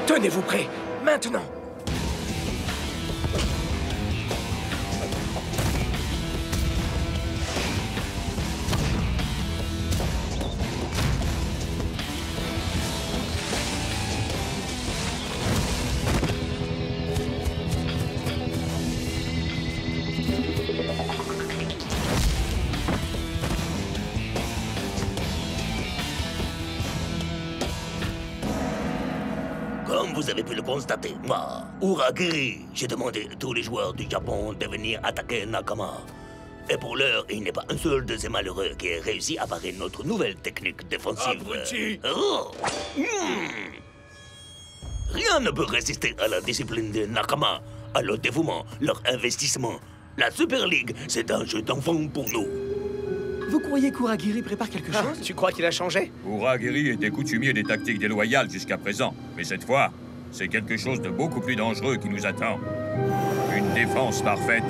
Tenez-vous prêts, maintenant! Comme vous avez pu le constater, moi, Uragiri, j'ai demandé à tous les joueurs du Japon de venir attaquer Nakama. Et pour l'heure, il n'y a pas un seul de ces malheureux qui ait réussi à parer notre nouvelle technique défensive. Abruti! Oh. Rien ne peut résister à la discipline de Nakama, à leur dévouement, leur investissement. La Super League, c'est un jeu d'enfant pour nous. Vous croyez qu'Uragiri prépare quelque chose? Tu crois qu'il a changé? Uragiri était coutumier des tactiques déloyales jusqu'à présent. Mais cette fois, c'est quelque chose de beaucoup plus dangereux qui nous attend. Une défense parfaite.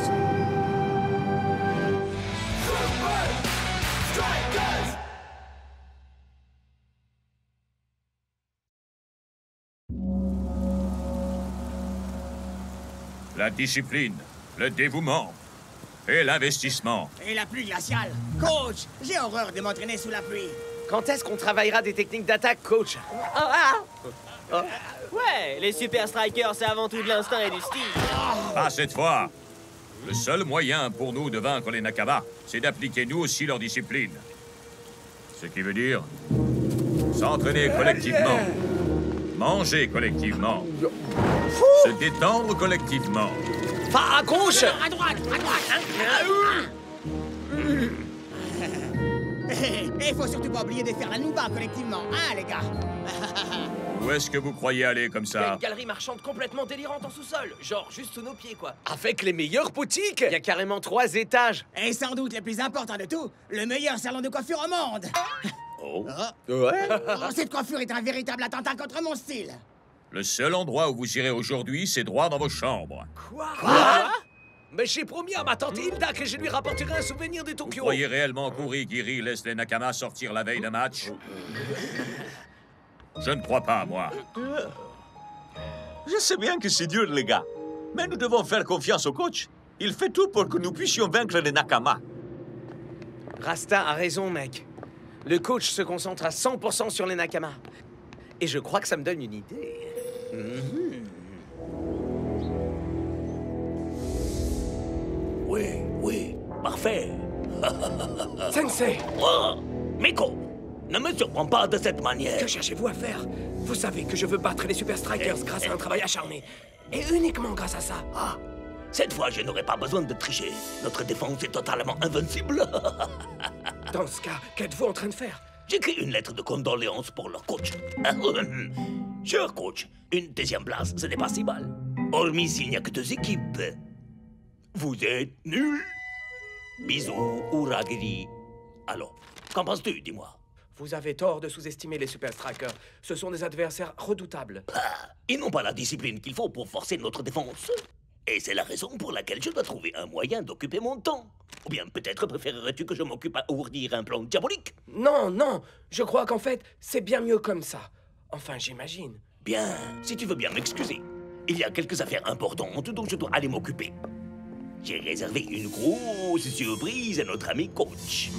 La discipline, le dévouement et l'investissement. Et la pluie glaciale. Coach, j'ai horreur de m'entraîner sous la pluie. Quand est-ce qu'on travaillera des techniques d'attaque, coach? Ouais, les Super Strikers, c'est avant tout de l'instinct et du style. Pas cette fois. Le seul moyen pour nous de vaincre les Nakama, c'est d'appliquer nous aussi leur discipline. Ce qui veut dire s'entraîner collectivement, manger collectivement, se détendre collectivement. Pas à gauche! À droite, hein. Et faut surtout pas oublier de faire la nouba collectivement, hein, les gars. Où est-ce que vous croyez aller comme Il y a ça? une galerie marchande complètement délirante en sous-sol, genre juste sous nos pieds, quoi. Avec les meilleures boutiques! Il y a carrément 3 étages. Et sans doute le plus important de tout, le meilleur salon de coiffure au monde. Oh. Ouais? Oh, cette coiffure est un véritable attentat contre mon style. Le seul endroit où vous irez aujourd'hui, c'est droit dans vos chambres. Quoi? Mais j'ai promis à ma tante Hilda que je lui rapporterai un souvenir de Vous Tokyo. croyez réellement qu'Uragiri laisse les Nakama sortir la veille d'un match? Je ne crois pas, moi. Je sais bien que c'est dur, les gars. Mais nous devons faire confiance au coach. Il fait tout pour que nous puissions vaincre les Nakama. Rasta a raison, mec. Le coach se concentre à 100% sur les Nakama. Et je crois que ça me donne une idée. Oui, parfait. Sensei, Oh, Miko, ne me surprends pas de cette manière. que cherchez-vous à faire? Vous savez que je veux battre les Super Strikers grâce à un travail acharné. Et uniquement grâce à ça. Ah, cette fois, je n'aurai pas besoin de tricher. Notre défense est totalement invincible. Dans ce cas, qu'êtes-vous en train de faire? J'écris une lettre de condoléances pour leur coach. Cher coach, une deuxième place, ce n'est pas si mal. Hormis s'il n'y a que 2 équipes. Vous êtes nuls. Bisous, Uragiri. Alors, qu'en penses-tu, dis-moi? Vous avez tort de sous-estimer les Super Strikers. Ce sont des adversaires redoutables. Ah, ils n'ont pas la discipline qu'il faut pour forcer notre défense. Et c'est la raison pour laquelle je dois trouver un moyen d'occuper mon temps. Ou bien peut-être préférerais-tu que je m'occupe à ourdir un plan diabolique? Non, non, je crois qu'en fait, c'est bien mieux comme ça. Enfin, j'imagine. Bien, si tu veux bien m'excuser. Il y a quelques affaires importantes dont je dois aller m'occuper. J'ai réservé une grosse surprise à notre ami coach.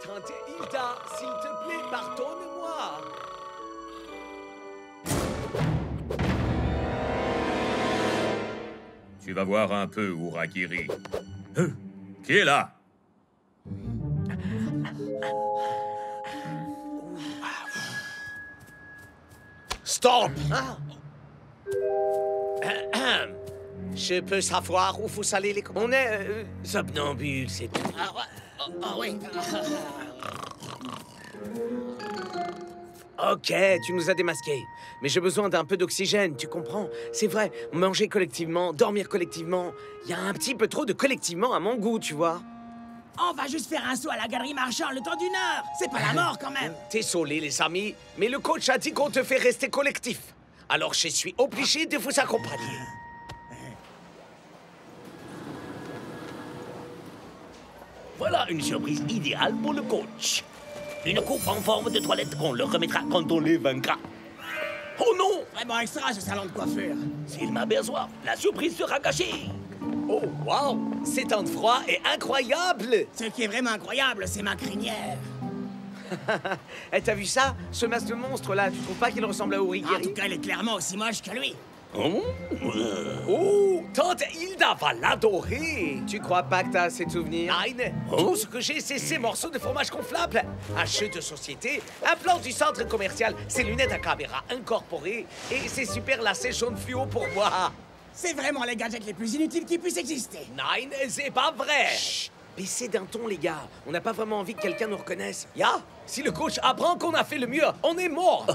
Tante Hilda, s'il te plaît, pardonne-moi. Tu vas voir un peu, Uragiri. Qui est là? Stop! Je peux savoir où vous allez les commandes? On est somnambules, c'est tout. Ah oui. Ok, tu nous as démasqués. Mais j'ai besoin d'un peu d'oxygène, tu comprends? C'est vrai, manger collectivement, dormir collectivement. Il y a un petit peu trop de collectivement à mon goût, tu vois. On va juste faire un saut à la galerie marchande le temps d'une heure. C'est pas la mort, quand même. Désolé, les amis, mais le coach a dit qu'on te fait rester collectif. Alors je suis obligé de vous accompagner. Voilà une surprise idéale pour le coach. Une coupe en forme de toilette qu'on leur remettra quand on les vaincra. Oh non! Vraiment extra, ce salon de coiffure. S'il m'aperçoit, la surprise sera gâchée. Oh, wow! Ces temps de froid est incroyable! Ce qui est vraiment incroyable, c'est ma crinière. Eh, t'as vu ça? Ce masque de monstre là, tu trouves pas qu'il ressemble à En Origiri? tout cas, elle est clairement aussi moche que lui. Oh, tante Hilda va l'adorer! Tu crois pas que t'as assez de souvenirs? Nein! Tout ce que j'ai, c'est ces morceaux de fromage gonflable, un jeu de société, un plan du centre commercial, ces lunettes à caméra incorporées et ces super lacets jaunes fluo pour moi. C'est vraiment les gadgets les plus inutiles qui puissent exister. Nein, c'est pas vrai! Chut! Baissez d'un ton, les gars. On n'a pas vraiment envie que quelqu'un nous reconnaisse. Ya! Si le coach apprend qu'on a fait le mieux, on est mort!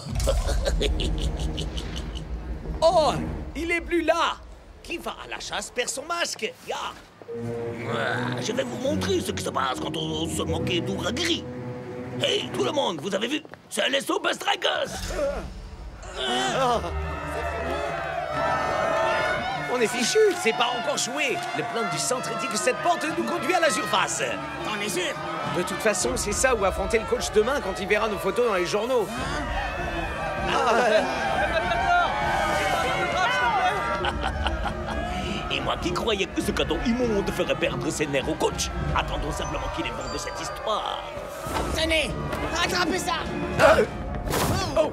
Oh! Il est plus là! Qui va à la chasse perd son masque. Ya! Je vais vous montrer ce qui se passe quand on se moquait d'Ouragiri. Hey, tout le monde, vous avez vu? C'est les Super Strikers! On est fichu! C'est pas encore joué! Le plan du centre dit que cette porte nous conduit à la surface! T'en es sûr? De toute façon, c'est ça où affronter le coach demain quand il verra nos photos dans les journaux. Et moi qui croyais que ce cadeau immonde ferait perdre ses nerfs au coach. Attendons simplement qu'il est bon de cette histoire. Tenez, rattrapez ça. Oh!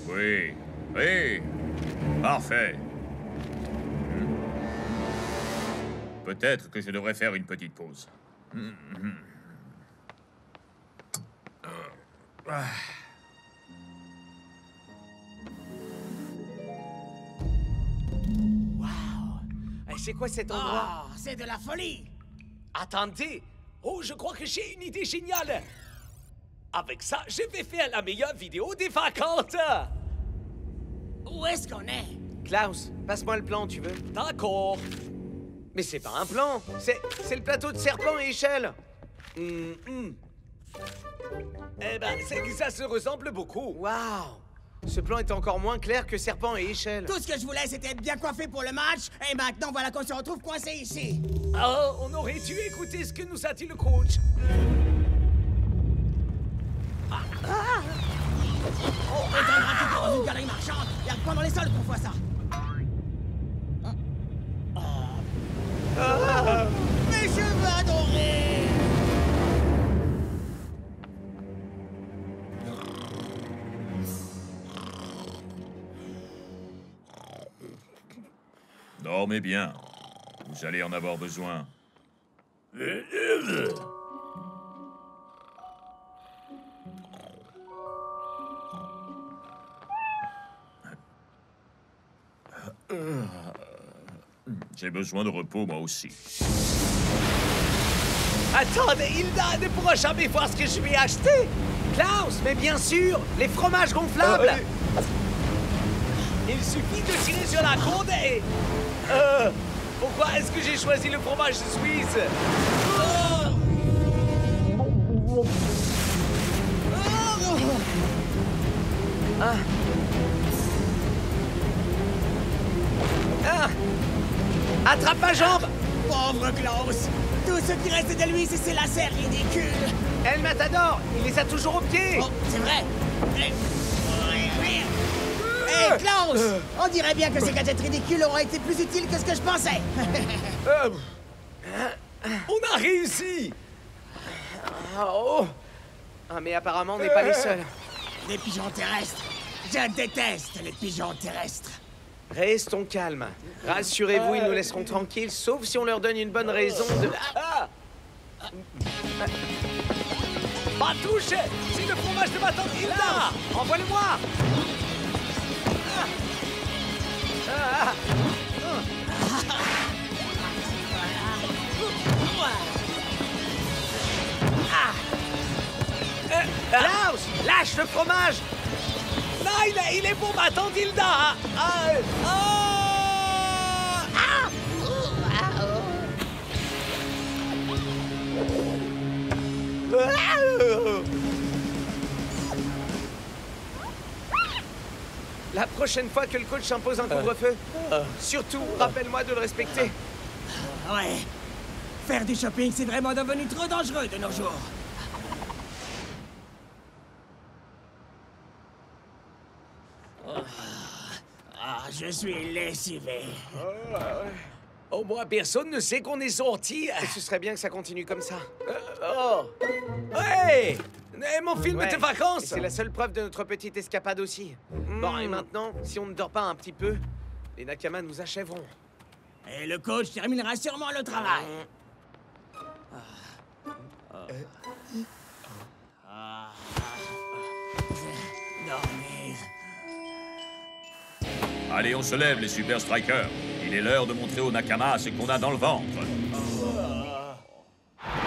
Oui, oui, parfait. Peut-être que je devrais faire une petite pause. Eh, c'est quoi cet endroit? Oh, c'est de la folie. Attendez! Oh, je crois que j'ai une idée géniale! Avec ça, je vais faire la meilleure vidéo des vacances! Où est-ce qu'on est? Klaus, passe-moi le plan, tu veux? D'accord! Mais c'est pas un plan! C'est le plateau de serpent et échelle! Eh ben, c'est que ça se ressemble beaucoup! Waouh! Ce plan est encore moins clair que serpent et échelle. Tout ce que je voulais, c'était être bien coiffé pour le match. Et maintenant, voilà qu'on se retrouve coincé ici. Oh, on aurait dû écouter ce que nous a dit le coach. On éteindra tout dans une galerie marchande. Il y a que pendant les sols qu'on voit ça. Mes cheveux adorés! Dormez bien. Vous allez en avoir besoin. J'ai besoin de repos, moi aussi. Attendez, Hilda ne pourra jamais voir ce que je vais acheter. Klaus, mais bien sûr, les fromages gonflables. Il suffit de tirer sur la corde et... pourquoi est-ce que j'ai choisi le fromage suisse? Attrape ma jambe! Pauvre Klaus! Tout ce qui reste de lui, c'est ses lacets ridicules! El Matador, il les a toujours au pied! Oh, c'est vrai! Hey, Klaus! On dirait bien que ces gadgets ridicules auront été plus utiles que ce que je pensais! On a réussi! Oh! Ah, mais apparemment, on n'est pas les seuls. Des pigeons terrestres! Je déteste les pigeons terrestres! Restons calmes. Rassurez-vous, ils nous laisseront tranquilles, sauf si on leur donne une bonne raison de... Pas touche! C'est le fromage de ma tante Hilda! Envoie-le-moi! Klaus, lâche le fromage! Non, il est bon, battant Dilda! La prochaine fois que le coach impose un couvre-feu, surtout, rappelle-moi de le respecter. Ouais. Faire du shopping, c'est vraiment devenu trop dangereux de nos jours. Je suis lessivé. Au moins, personne ne sait qu'on est sorti. Ce serait bien que ça continue comme ça. Hey! Mon film de vacances! C'est la seule preuve de notre petite escapade aussi. Bon, et maintenant, si on ne dort pas un petit peu, les Nakamas nous achèveront. Et le coach terminera sûrement le travail. Dormir. Allez, on se lève, les Super Strikers. Il est l'heure de montrer aux Nakamas ce qu'on a dans le ventre.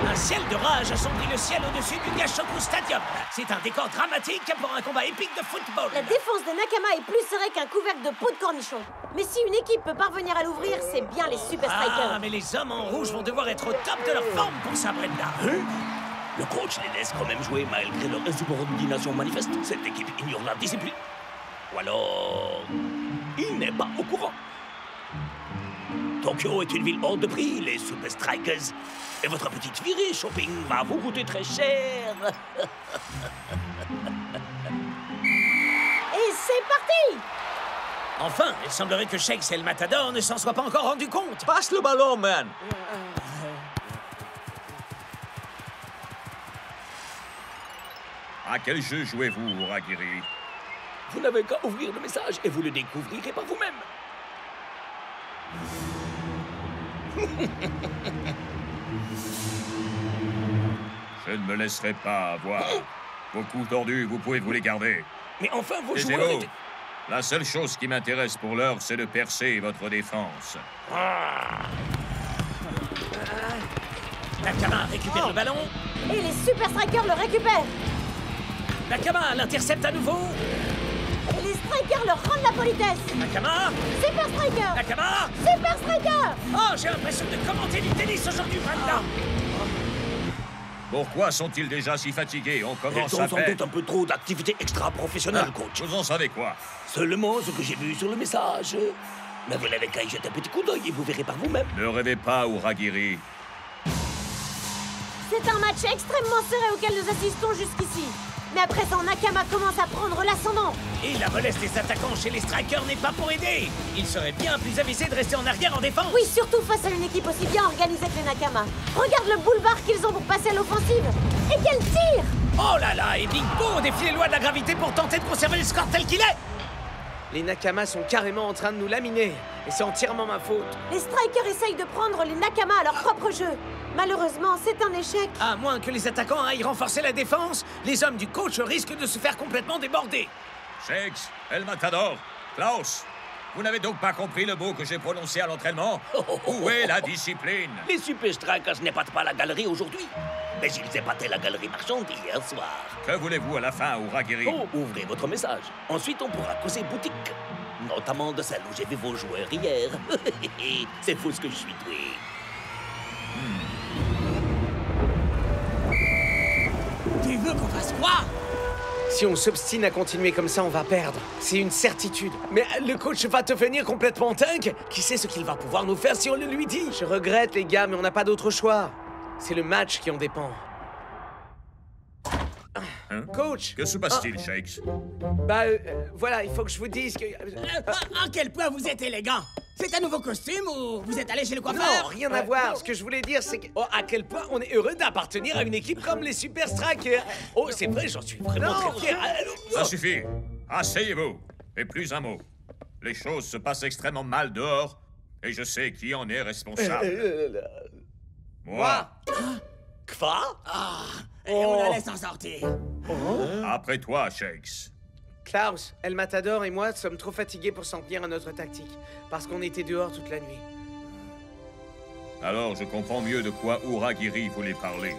Un ciel de rage assombrit le ciel au-dessus du Gashoku Stadium. C'est un décor dramatique pour un combat épique de football. La défense des Nakamas est plus serrée qu'un couvercle de peau de cornichon. Mais si une équipe peut parvenir à l'ouvrir, c'est bien les Super Strikers. Ah, mais les hommes en rouge vont devoir être au top de leur forme pour s'abrénder. Le coach les laisse quand même jouer malgré leur insubordination manifeste. Cette équipe ignore la discipline. Ou alors... il n'est pas au courant. Tokyo est une ville hors de prix, les Super Strikers. Et votre petite virée shopping va vous coûter très cher. Et c'est parti! Enfin, il semblerait que Shakes et le Matador ne s'en soient pas encore rendus compte. Passe le ballon, man. À quel jeu jouez-vous, Uragiri? Vous n'avez qu'à ouvrir le message et vous le découvrirez par vous-même. Je ne me laisserai pas avoir. Vos coups tordus, vous pouvez vous les garder. Mais enfin, vos joueurs... Taisez-vous. La seule chose qui m'intéresse pour l'heure, c'est de percer votre défense. Nakama récupère le ballon. Et les Super Strikers le récupèrent. Nakama l'intercepte à nouveau. Et les Strikers leur rendent la politesse. Nakama. Super Strikers. Nakama. Super Strikers. Oh, j'ai l'impression de commenter du tennis aujourd'hui, Panda. Pourquoi sont-ils déjà si fatigués? On commence Ils ont à sans peine. doute un peu trop d'activité extra-professionnelle, coach. Vous en savez quoi? Seulement ce que j'ai vu sur le message. Mais vous n'avez qu'à y jeter un petit coup d'œil et vous verrez par vous-même. Ne rêvez pas, Uragiri. C'est un match extrêmement serré auquel nous assistons jusqu'ici. Mais à présent, Nakama commence à prendre l'ascendant. Et la mollesse des attaquants chez les Strikers n'est pas pour aider. Il serait bien plus avisé de rester en arrière en défense. Oui, surtout face à une équipe aussi bien organisée que les Nakama. Regarde le boulevard qu'ils ont pour passer à l'offensive. Et quel tir! Oh là là, et Big Bo défie les lois de la gravité pour tenter de conserver le score tel qu'il est. Les Nakamas sont carrément en train de nous laminer. Et c'est entièrement ma faute. Les Strikers essayent de prendre les Nakama à leur propre jeu. Malheureusement, c'est un échec. À moins que les attaquants aillent renforcer la défense, les hommes du coach risquent de se faire complètement déborder. Shakes, El Matador, Klaus, vous n'avez donc pas compris le mot que j'ai prononcé à l'entraînement? Où est la discipline? Les Super Strikers n'épatent pas la galerie aujourd'hui. Mais ils épataient la galerie marchande hier soir. Que voulez-vous à la fin, Uragiri? Oh, ouvrez votre message. Ensuite, on pourra causer boutique. Notamment de celle où j'ai vu vos joueurs hier. C'est fou ce que je suis doué. Tu veux qu'on fasse quoi? Si on s'obstine à continuer comme ça, on va perdre. C'est une certitude. Mais le coach va devenir complètement dingue. Qui sait ce qu'il va pouvoir nous faire si on le lui dit? Je regrette, les gars, mais on n'a pas d'autre choix. C'est le match qui en dépend. Hein? Coach! Que se passe-t-il, Shakes? Bah, voilà, il faut que je vous dise que... À quel point vous êtes élégant? C'est un nouveau costume ou vous êtes allé chez le coiffeur? Non, rien à voir. Ce que je voulais dire, c'est que... Oh, à quel point on est heureux d'appartenir à une équipe comme les Super Strikers. Oh, c'est vrai, j'en suis vraiment très fier. Ça suffit. Asseyez-vous. Et plus un mot. Les choses se passent extrêmement mal dehors, et je sais qui en est responsable. Moi. Quoi? Et on allait s'en sortir. Après toi, Shakes. Klaus, El Matador et moi sommes trop fatigués pour s'en tenir à notre tactique, parce qu'on était dehors toute la nuit. Alors, je comprends mieux de quoi Uragiri voulait parler.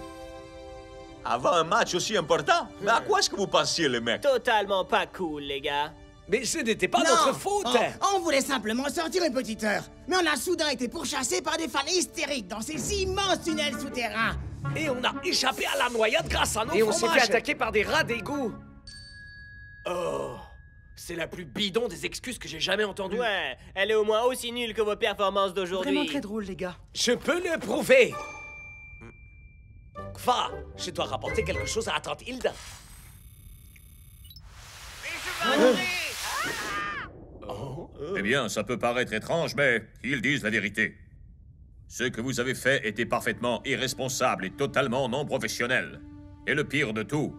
Avant un match aussi important? Mais à quoi est-ce que vous pensiez, les mecs? Totalement pas cool, les gars. Mais ce n'était pas Non, notre faute. on voulait simplement sortir une petite heure. Mais on a soudain été pourchassés par des fans hystériques dans ces immenses tunnels souterrains. Et on a échappé à la noyade grâce à nos Et on s'est fromages. fait attaquer par des rats d'égout. Oh, c'est la plus bidon des excuses que j'ai jamais entendues. Ouais, elle est au moins aussi nulle que vos performances d'aujourd'hui. Vraiment très drôle, les gars. Je peux le prouver. Kva, je dois rapporter quelque chose à la tante Hilda. Eh bien, ça peut paraître étrange, mais ils disent la vérité. Ce que vous avez fait était parfaitement irresponsable et totalement non professionnel. Et le pire de tout,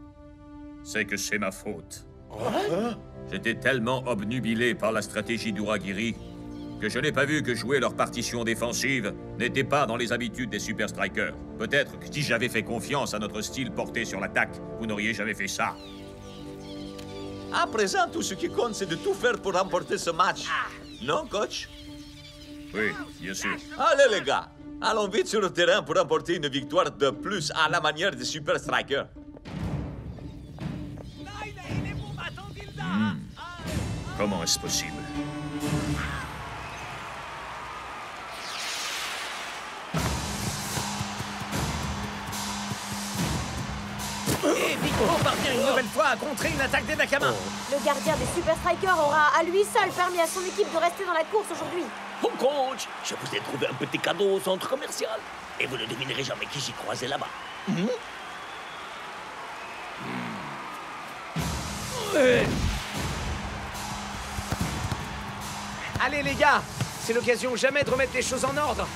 c'est que c'est ma faute. J'étais tellement obnubilé par la stratégie d'Uragiri que je n'ai pas vu que jouer leur partition défensive n'était pas dans les habitudes des Super Strikers. Peut-être que si j'avais fait confiance à notre style porté sur l'attaque, vous n'auriez jamais fait ça. À présent, tout ce qui compte, c'est de tout faire pour remporter ce match. Non, coach? Oui, bien sûr. Allez, les gars, allons vite sur le terrain pour remporter une victoire de plus à la manière des Super Strikers. Comment est-ce possible? Et Vico parvient une nouvelle fois à contrer une attaque des Nakama. Le gardien des Super Strikers aura à lui seul permis à son équipe de rester dans la course aujourd'hui. Oh, coach, je vous ai trouvé un petit cadeau au centre commercial. Et vous ne devinerez jamais qui j'ai croisé là-bas. Allez les gars, c'est l'occasion jamais de remettre les choses en ordre.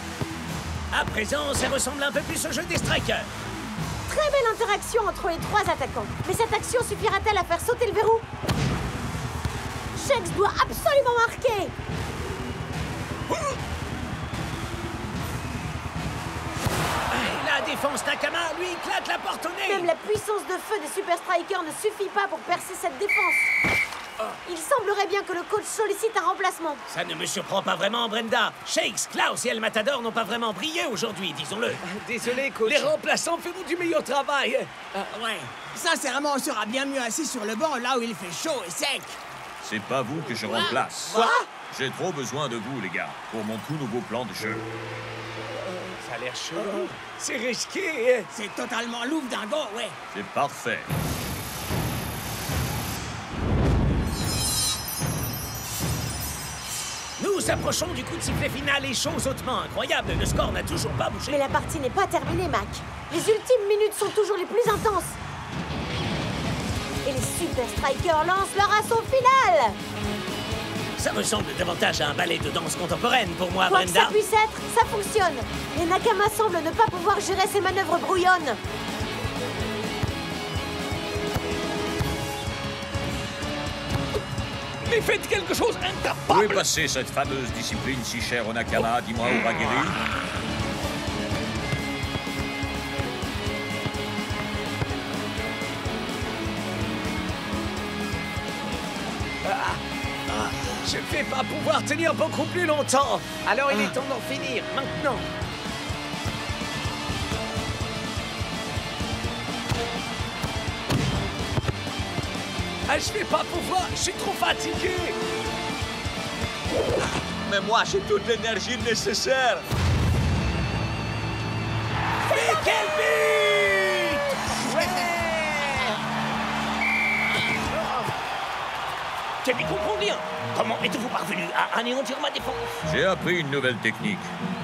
À présent, ça ressemble un peu plus au jeu des strikers. Très belle interaction entre les trois attaquants. Mais cette action suffira-t-elle à faire sauter le verrou? Shex doit absolument marquer. La défense Nakama, lui, claque la porte au nez. Même la puissance de feu des Super Strikers ne suffit pas pour percer cette défense. Il semblerait bien que le coach sollicite un remplacement. Ça ne me surprend pas vraiment, Brenda. Shakes, Klaus et El Matador n'ont pas vraiment brillé aujourd'hui, disons-le. Désolé, coach. Les remplaçants feront du meilleur travail. Ouais. Sincèrement, on sera bien mieux assis sur le banc là où il fait chaud et sec. C'est pas vous que je remplace. Quoi? J'ai trop besoin de vous, les gars, pour mon tout nouveau plan de jeu. Ça a l'air chaud. C'est risqué. C'est totalement louvre dingo, ouais. C'est parfait. Nous approchons du coup de sifflet final et chose hautement incroyable, le score n'a toujours pas bougé. Mais la partie n'est pas terminée, Mac. Les ultimes minutes sont toujours les plus intenses. Et les Super Strikers lancent leur assaut final. Ça ressemble davantage à un ballet de danse contemporaine pour moi, Quoi que Brenda. ça puisse être, ça fonctionne. Les Nakama semblent ne pas pouvoir gérer ces manœuvres brouillonnes. Mais faites quelque chose Où est incapable. passée cette fameuse discipline si chère au Nakama, dis-moi, Uragiri? Je vais pas pouvoir tenir beaucoup plus longtemps. Alors il est temps d'en finir, maintenant. Ah, je vais pas pouvoir, je suis trop fatigué. Mais moi, j'ai toute l'énergie nécessaire. Mais quel but! Je n'y comprends rien. Comment êtes-vous parvenu à anéantir ma défense? J'ai appris une nouvelle technique.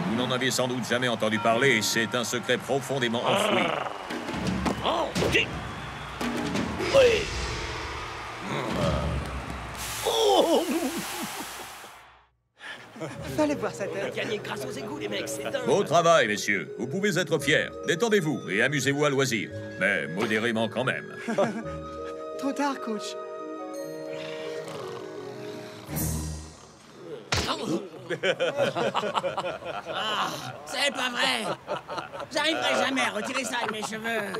Vous n'en avez sans doute jamais entendu parler, c'est un secret profondément enfoui. Oh, j'ai... Oui. Oh! Fallait voir sa tête. Gagné grâce aux égouts, les mecs, c'est dingue. Beau travail, messieurs. Vous pouvez être fiers. Détendez-vous et amusez-vous à loisir. Mais modérément quand même. Trop tard, coach. C'est pas vrai. J'arriverai jamais à retirer ça de mes cheveux.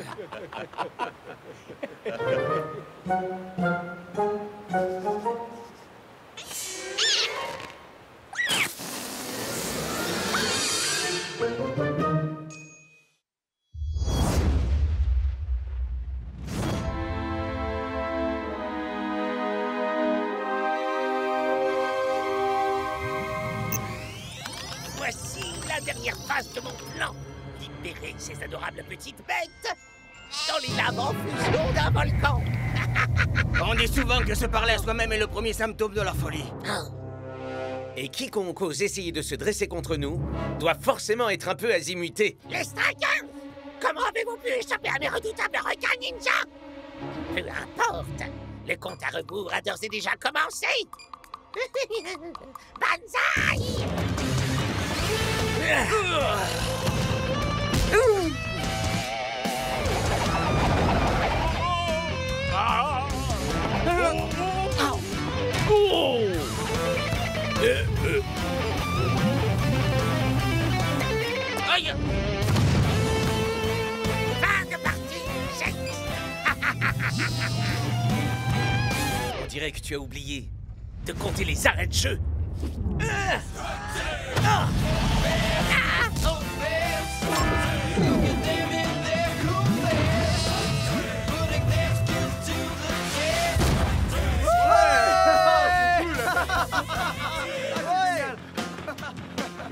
libérer ces adorables petites bêtes dans les laves en fusion d'un volcan. On dit souvent que se parler à soi-même est le premier symptôme de la folie. Et quiconque ose essayer de se dresser contre nous doit forcément être un peu azimuté. Les Strikers! Comment avez-vous pu échapper à mes redoutables requins ninja? Peu importe, le compte à rebours a d'ores et déjà commencé. Banzai! Aïe! Fin de partie, Jake! On dirait que tu as oublié de compter les arrêts de jeu.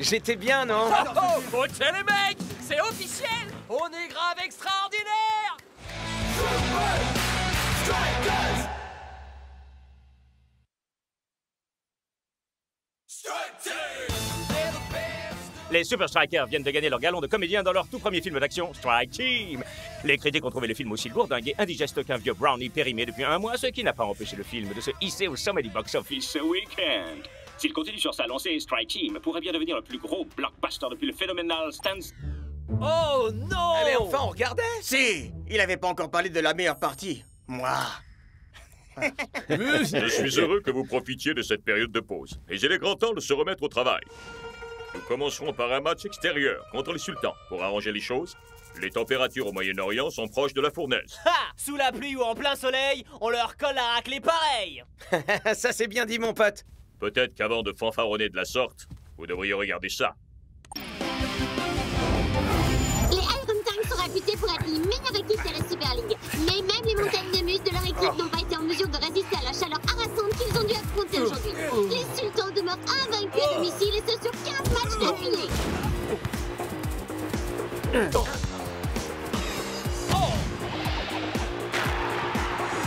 J'étais bien, non? Coach et les mecs, c'est officiel. On est grave extraordinaire. Les Super Strikers viennent de gagner leur galon de comédien dans leur tout premier film d'action, Strike Team. Les critiques ont trouvé le film aussi lourdingue et indigeste qu'un vieux brownie périmé depuis un mois, ce qui n'a pas empêché le film de se hisser au sommet du box-office ce week-end. S'il continue sur sa lancée, Strike Team pourrait bien devenir le plus gros blockbuster depuis le phénoménal Stans. Oh non! Mais enfin, on regardait. Si, il avait pas encore parlé de la meilleure partie. Moi. Je suis heureux que vous profitiez de cette période de pause. Et il est grand temps de se remettre au travail. Nous commencerons par un match extérieur contre les sultans. Pour arranger les choses, les températures au Moyen-Orient sont proches de la fournaise. Ha! Sous la pluie ou en plein soleil, on leur colle la raclée pareil. Ça, c'est bien dit, mon pote. Peut-être qu'avant de fanfaronner de la sorte, vous devriez regarder ça. Les Iron Tanks sont réputés pour être les meilleures équipes de la Super League. Mais même les montagnes de muscles de leur équipe n'ont pas été en mesure de résister à la chaleur harassante qu'ils ont dû affronter aujourd'hui. Les sultans demeurent invaincus à domicile et ce sur 15 matchs d'affilée.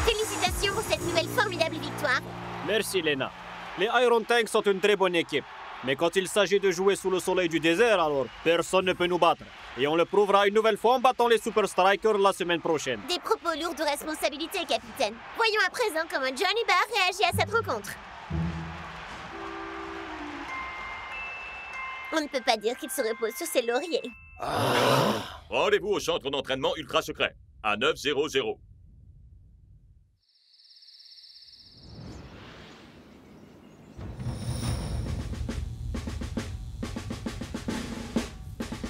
Félicitations pour cette nouvelle formidable victoire. Merci, Lena. Les Iron Tanks sont une très bonne équipe. Mais quand il s'agit de jouer sous le soleil du désert, alors personne ne peut nous battre. Et on le prouvera une nouvelle fois en battant les Super Strikers la semaine prochaine. Des propos lourds de responsabilité, capitaine. Voyons à présent comment Johnny Barr réagit à cette rencontre. On ne peut pas dire qu'il se repose sur ses lauriers. Rendez-vous au centre d'entraînement ultra secret, à 900.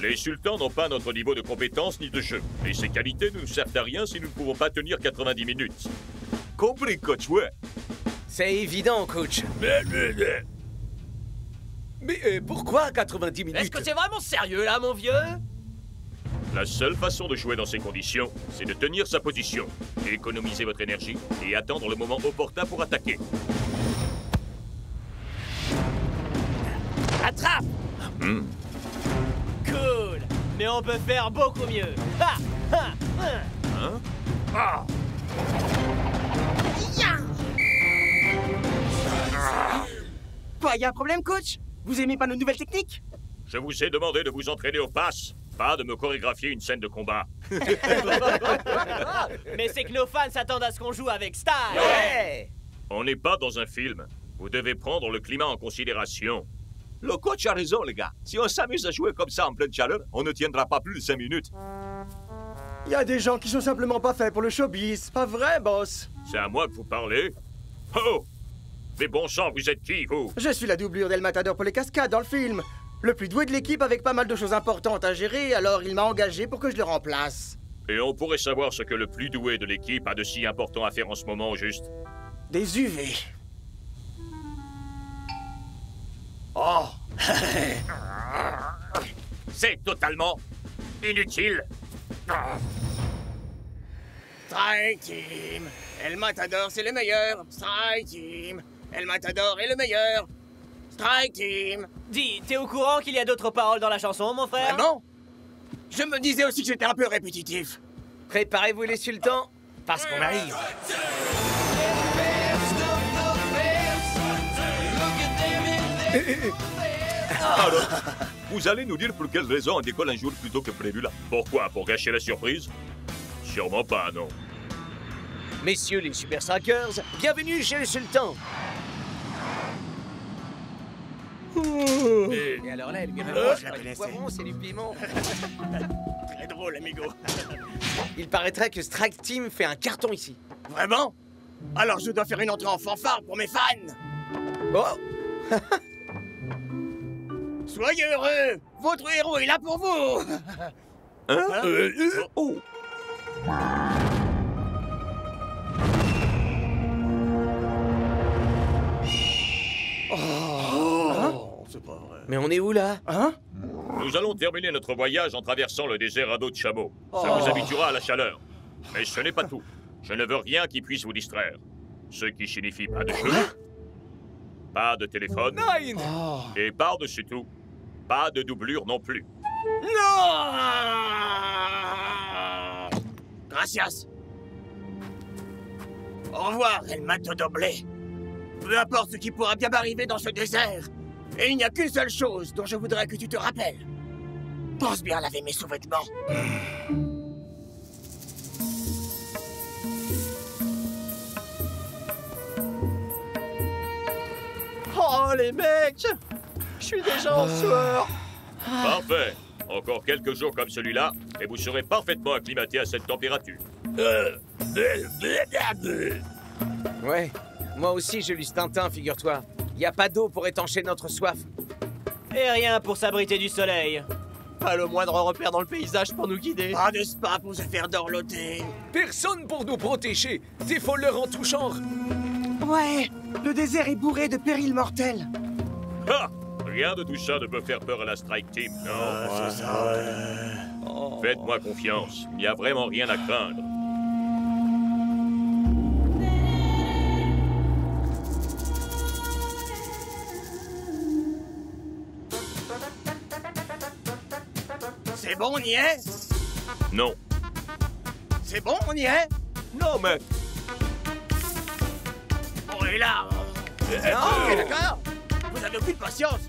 Les sultans n'ont pas notre niveau de compétence ni de jeu. Et ces qualités ne nous servent à rien si nous ne pouvons pas tenir 90 minutes. Compris, coach, ouais. C'est évident, coach. Mais pourquoi 90 minutes? Est-ce que c'est vraiment sérieux là, mon vieux? La seule façon de jouer dans ces conditions, c'est de tenir sa position, économiser votre énergie et attendre le moment opportun pour attaquer. Attrape! Cool! Mais on peut faire beaucoup mieux. Ha! Ha! Hein? Ah! Quoi, y a un problème, coach? Vous aimez pas nos nouvelles techniques? Je vous ai demandé de vous entraîner au pass, pas de me chorégraphier une scène de combat. Mais c'est que nos fans s'attendent à ce qu'on joue avec style. Ouais! On n'est pas dans un film. Vous devez prendre le climat en considération. Le coach a raison, les gars. Si on s'amuse à jouer comme ça en pleine chaleur, on ne tiendra pas plus de 5 minutes. Il y a des gens qui sont simplement pas faits pour le showbiz. Pas vrai, boss? C'est à moi que vous parlez? Oh! Mais bon sang, vous êtes qui, vous? Je suis la doublure d'El Matador pour les cascades dans le film. Le plus doué de l'équipe avec pas mal de choses importantes à gérer, alors il m'a engagé pour que je le remplace. Et on pourrait savoir ce que le plus doué de l'équipe a de si important à faire en ce moment, au juste? Des UV. Oh! C'est totalement inutile. Strike Team. El Matador, c'est le meilleur. Strike Team. El Matador est le meilleur. Strike Team. Dis, t'es au courant qu'il y a d'autres paroles dans la chanson, mon frère? Vraiment? Je me disais aussi que c'était un peu répétitif. Préparez-vous les sultans, parce qu'on arrive. Alors, vous allez nous dire pour quelle raison on décolle un jour plus tôt que prévu là? Pourquoi? Pour gâcher la surprise? Sûrement pas, non. Messieurs les Super Strikers, bienvenue chez le sultan. Et alors là, elle lui répond, je la connaissais. poivron, c'est du piment. Très drôle, amigo. Il paraîtrait que Strike Team fait un carton ici. Vraiment? Alors je dois faire une entrée en fanfare pour mes fans. Oh. Soyez heureux! Votre héros est là pour vous! Oh! C'est pas vrai. Mais on est où là? Hein? Nous allons terminer notre voyage en traversant le désert à dos de chameau. Ça vous habituera à la chaleur. Mais ce n'est pas tout. Je ne veux rien qui puisse vous distraire. Ce qui signifie pas de cheveux, pas de téléphone, et par-dessus tout, pas de doublure non plus. Non! Gracias. Au revoir, El Mato Doble. Peu importe ce qui pourra bien m'arriver dans ce désert. Et il n'y a qu'une seule chose dont je voudrais que tu te rappelles. Pense bien à laver mes sous-vêtements. Oh, les mecs! Je suis déjà en sueur. Parfait. Encore quelques jours comme celui-là, et vous serez parfaitement acclimaté à cette température. Ouais, moi aussi je lis Tintin, figure-toi. Y a pas d'eau pour étancher notre soif. Et rien pour s'abriter du soleil. Pas le moindre repère dans le paysage pour nous guider. Pas de spa pour se faire dorloter. Personne pour nous protéger. Des voleurs en tout genre. Ouais, le désert est bourré de périls mortels. Ha! Rien de tout ça ne peut faire peur à la Strike Team, non? C'est ça. Faites-moi confiance, il n'y a vraiment rien à craindre. C'est bon, on y est? Non. C'est bon, on y est? Non, mec! On est là. Ok, d'accord. Vous avez aucune patience.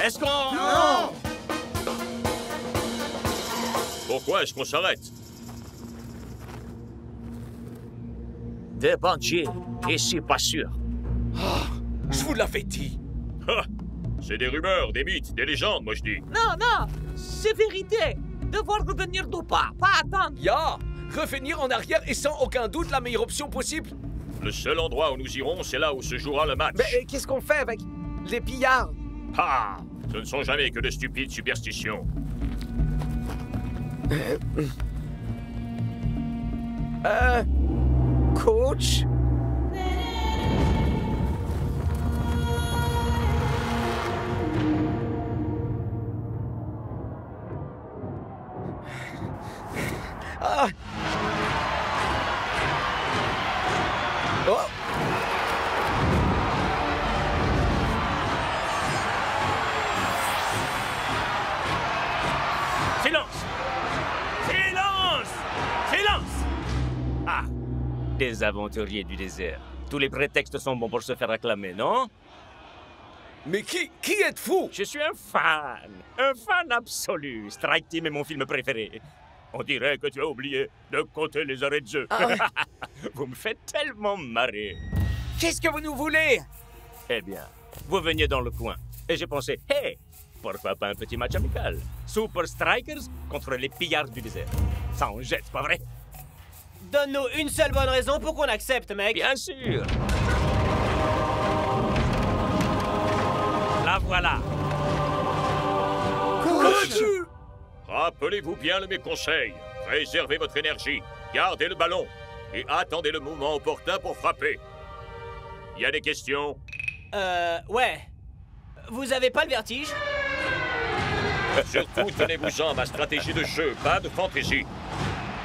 Est-ce qu'on... Non! Pourquoi est-ce qu'on s'arrête? Des bandits, ici pas sûr. Je vous l'avais dit. Ha! C'est des rumeurs, des mythes, des légendes, moi je dis. Non, non, c'est vérité. Devoir revenir d'au pas attendre. Ya! Revenir en arrière est sans aucun doute la meilleure option possible. Le seul endroit où nous irons, c'est là où se jouera le match. Mais qu'est-ce qu'on fait avec les pillards? Ah! Ce ne sont jamais que de stupides superstitions. Coach? Ah! Oh! Silence! Silence! Silence! Ah! Des aventuriers du désert. Tous les prétextes sont bons pour se faire acclamer, non? Mais qui êtes-vous? Je suis un fan absolu. Strike Team est mon film préféré. On dirait que tu as oublié de compter les arrêts de jeu. Vous me faites tellement marrer. Qu'est-ce que vous nous voulez? Eh bien, vous veniez dans le coin. Et j'ai pensé, hey, pourquoi pas un petit match amical? Super Strikers contre les pillards du désert. Ça en jette, pas vrai? Donne-nous une seule bonne raison pour qu'on accepte, mec. Bien sûr. La voilà. Coach! Rappelez-vous bien de mes conseils. Préservez votre énergie, gardez le ballon et attendez le moment opportun pour frapper. Il y a des questions? Ouais. Vous avez pas le vertige? Surtout, tenez-vous-en à ma stratégie de jeu, pas de fantaisie.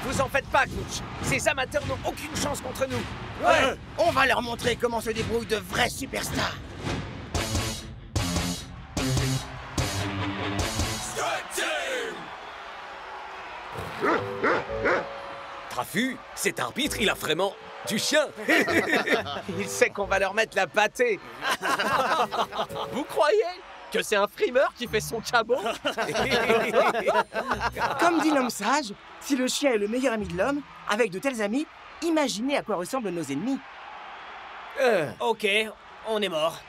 Vous en faites pas, coach. Ces amateurs n'ont aucune chance contre nous. Ouais, on va leur montrer comment se débrouillent de vrais superstars. Strike Team! Trafu, cet arbitre, il a vraiment du chien. Il sait qu'on va leur mettre la pâtée. Vous croyez que c'est un frimeur qui fait son cabot? Comme dit l'homme sage, si le chien est le meilleur ami de l'homme, avec de tels amis, imaginez à quoi ressemblent nos ennemis. Ok, on est mort.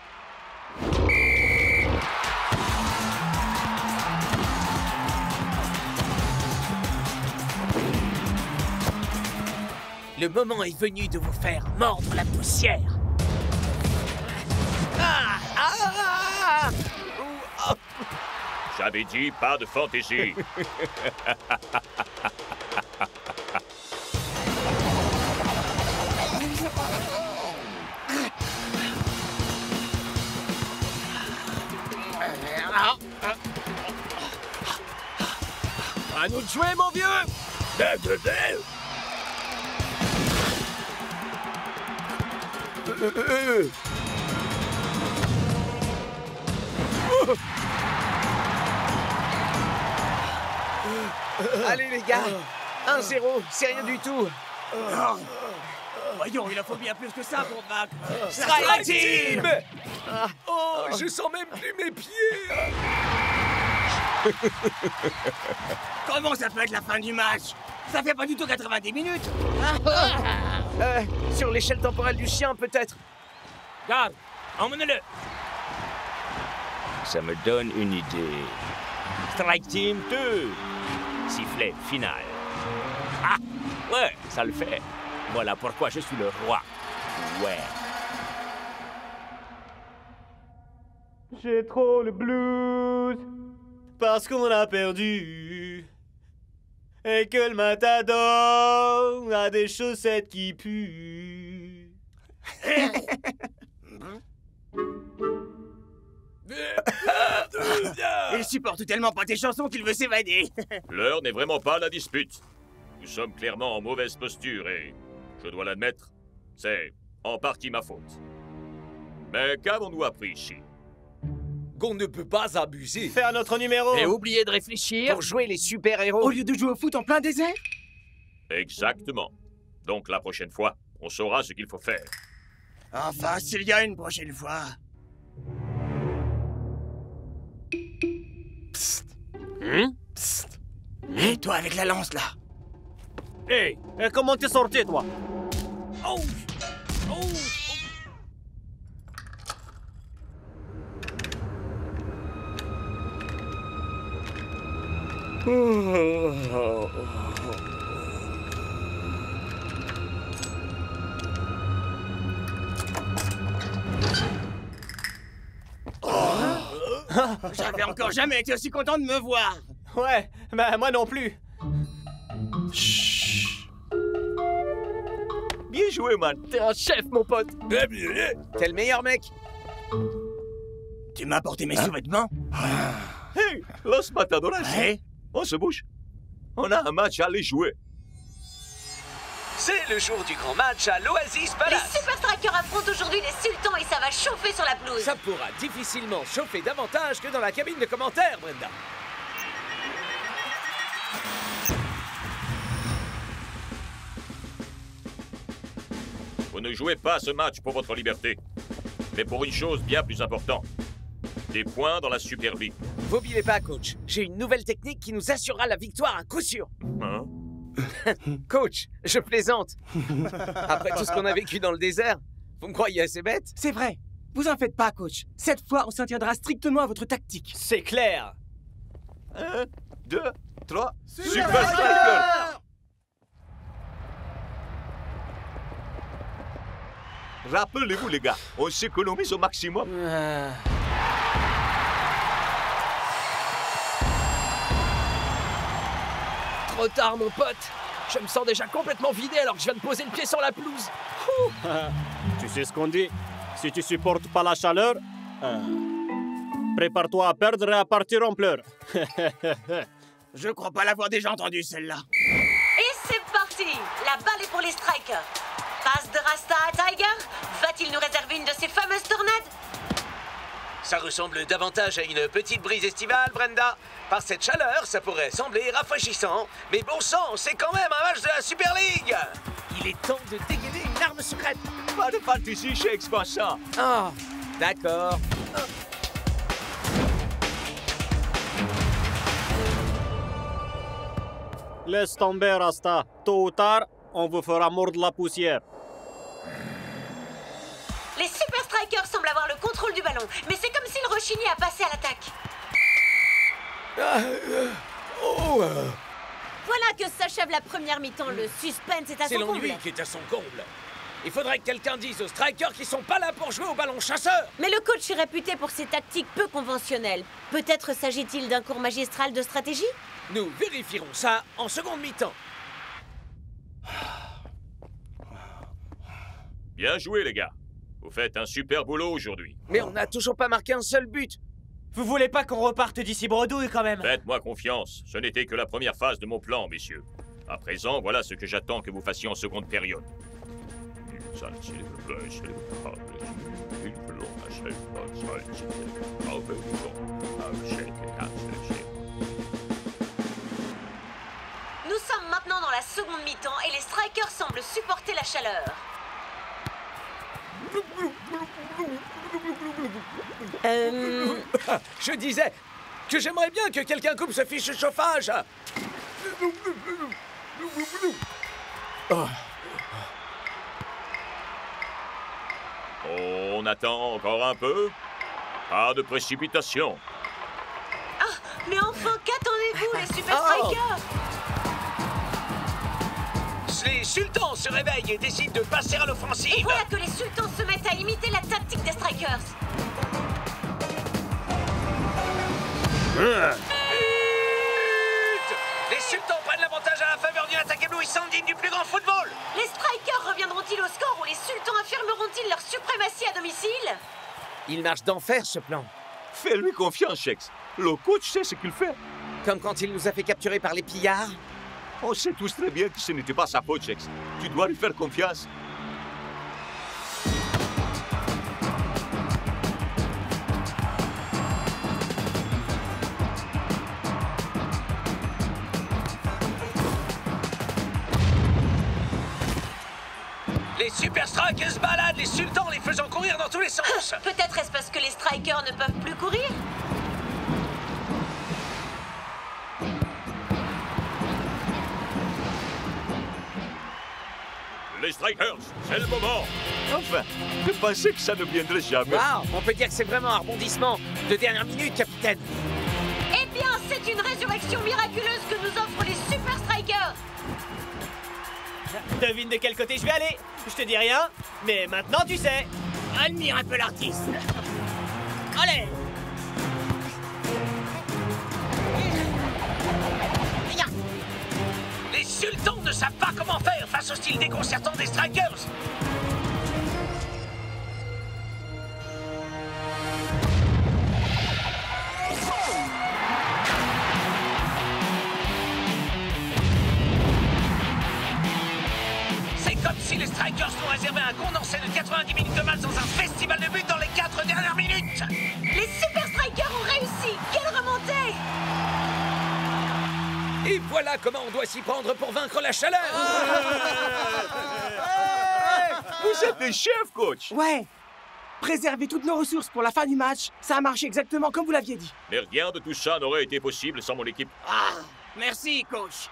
Le moment est venu de vous faire mordre la poussière. J'avais dit pas de fantaisie. À nous de jouer, mon vieux! Allez les gars, 1-0, c'est rien du tout. Voyons, il en faut bien plus que ça pour vaincre. Strike Team! Oh, je sens même plus mes pieds. Comment ça peut être la fin du match? Ça fait pas du tout 90 minutes. Sur l'échelle temporelle du chien, peut-être. Garde, emmenez-le. Ça me donne une idée. Strike Team 2. Sifflet final. Ah, ouais, ça le fait. Voilà pourquoi je suis le roi. Ouais. J'ai trop le blues parce qu'on a perdu et que le matador a des chaussettes qui puent. Il supporte tellement pas tes chansons qu'il veut s'évader. L'heure n'est vraiment pas à la dispute. Nous sommes clairement en mauvaise posture et, je dois l'admettre, c'est en partie ma faute. Mais qu'avons-nous appris ici? Qu'on ne peut pas abuser. Faire notre numéro. Et oubliez de réfléchir. Pour jouer les super-héros. Au lieu de jouer au foot en plein désert. Exactement. Donc la prochaine fois, on saura ce qu'il faut faire. Enfin, s'il y a une prochaine fois. Psst. Psst. Et toi avec la lance, là. Hey, comment t'es sorti, toi? Oh! Oh! J'avais encore jamais été aussi content de me voir. Ouais, bah moi non plus. Bien joué, man. T'es un chef, mon pote. T'es le meilleur mec. Tu m'as apporté mes sous-vêtements? Hey, Los Matadores. Ouais. On se bouge. On a un match à aller jouer. C'est le jour du grand match à l'Oasis Les Palace. Super Strikers affrontent aujourd'hui les Sultans et ça va chauffer sur la pelouse. Ça pourra difficilement chauffer davantage que dans la cabine de commentaires, Brenda. Vous ne jouez pas ce match pour votre liberté, mais pour une chose bien plus importante. Des points dans la Super League. Vous oubliez pas, coach. J'ai une nouvelle technique qui nous assurera la victoire à coup sûr. Hein? Coach, je plaisante. Après tout ce qu'on a vécu dans le désert, vous me croyez assez bête? C'est vrai. Vous en faites pas, coach. Cette fois, on s'en tiendra strictement à votre tactique. C'est clair. 1, 2, 3. Super Striker! Rappelez-vous, les gars, on s'économise au maximum. Trop tard, mon pote. Je me sens déjà complètement vidé alors que je viens de poser le pied sur la pelouse. Tu sais ce qu'on dit? Si tu supportes pas la chaleur, prépare-toi à perdre et à partir en pleurs. Je crois pas l'avoir déjà entendu, celle-là. Et c'est parti. La balle est pour les Strikers. Passe de Rasta à Tiger. Va-t-il nous réserver une de ces fameuses tornades? Ça ressemble davantage à une petite brise estivale, Brenda. Par cette chaleur, ça pourrait sembler rafraîchissant. Mais bon sang, c'est quand même un match de la Super League. Il est temps de dégainer une arme secrète. Pas de fantaisie, Shakes, pas ça. Ah, d'accord. Laisse tomber, Rasta. Tôt ou tard, on vous fera mordre la poussière. Les Super Strikers semblent avoir le contrôle du ballon, mais c'est comme s'ils rechignaient à passer à l'attaque. Voilà que s'achève la première mi-temps. Le suspense est à C'est son comble. l'ennui qui est à son comble. Il faudrait que quelqu'un dise aux strikers qu'ils sont pas là pour jouer au ballon chasseur. Mais le coach est réputé pour ses tactiques peu conventionnelles. Peut-être s'agit-il d'un cours magistral de stratégie? Nous vérifierons ça en seconde mi-temps. Bien joué, les gars. Vous faites un super boulot aujourd'hui. Mais on n'a toujours pas marqué un seul but. Vous voulez pas qu'on reparte d'ici bredouille, quand même? Faites-moi confiance. Ce n'était que la première phase de mon plan, messieurs. À présent, voilà ce que j'attends que vous fassiez en seconde période. Nous sommes maintenant dans la seconde mi-temps et les Strikers semblent supporter la chaleur. Je disais que j'aimerais bien que quelqu'un coupe ce fichu chauffage. On attend encore un peu. Pas de précipitation. Ah, mais enfin, qu'attendez-vous, les Super Strikers? Les sultans se réveillent et décident de passer à l'offensive. Et voilà que les sultans se mettent à imiter la tactique des Strikers. Les sultans prennent l'avantage à la faveur d'une attaque éblouissante digne du plus grand football. Les Strikers reviendront-ils au score ou les sultans affirmeront-ils leur suprématie à domicile? Il marche d'enfer, ce plan. Fais-lui confiance, Shakes. Le coach sait ce qu'il fait. Comme quand il nous a fait capturer par les pillards. On sait tous très bien que ce n'était pas sa faute, Shakes. Tu dois lui faire confiance. Les Super Strikers baladent les sultans, les faisant courir dans tous les sens. Peut-être est-ce parce que les Strikers ne peuvent plus courir? Les Strikers, c'est le moment. Enfin, je pensais que ça ne viendrait jamais. Waouh, on peut dire que c'est vraiment un rebondissement de dernière minute, capitaine. Eh bien, c'est une résurrection miraculeuse que nous offrent les Super Strikers. Devine de quel côté je vais aller. Je te dis rien, mais maintenant tu sais. Admire un peu l'artiste. Allez! Les sultans ne savent pas comment faire face au style déconcertant des Strikers. C'est comme si les Strikers nous réservaient un condensé de 90 minutes de match dans un festival de buts dans les 4 dernières minutes. Les Super Strikers ont réussi. Quelle remontée! Et voilà comment on doit s'y prendre pour vaincre la chaleur. Vous êtes des chefs, coach. Ouais. Préserver toutes nos ressources pour la fin du match, ça a marché exactement comme vous l'aviez dit. Mais rien de tout ça n'aurait été possible sans mon équipe. Ah, merci, coach.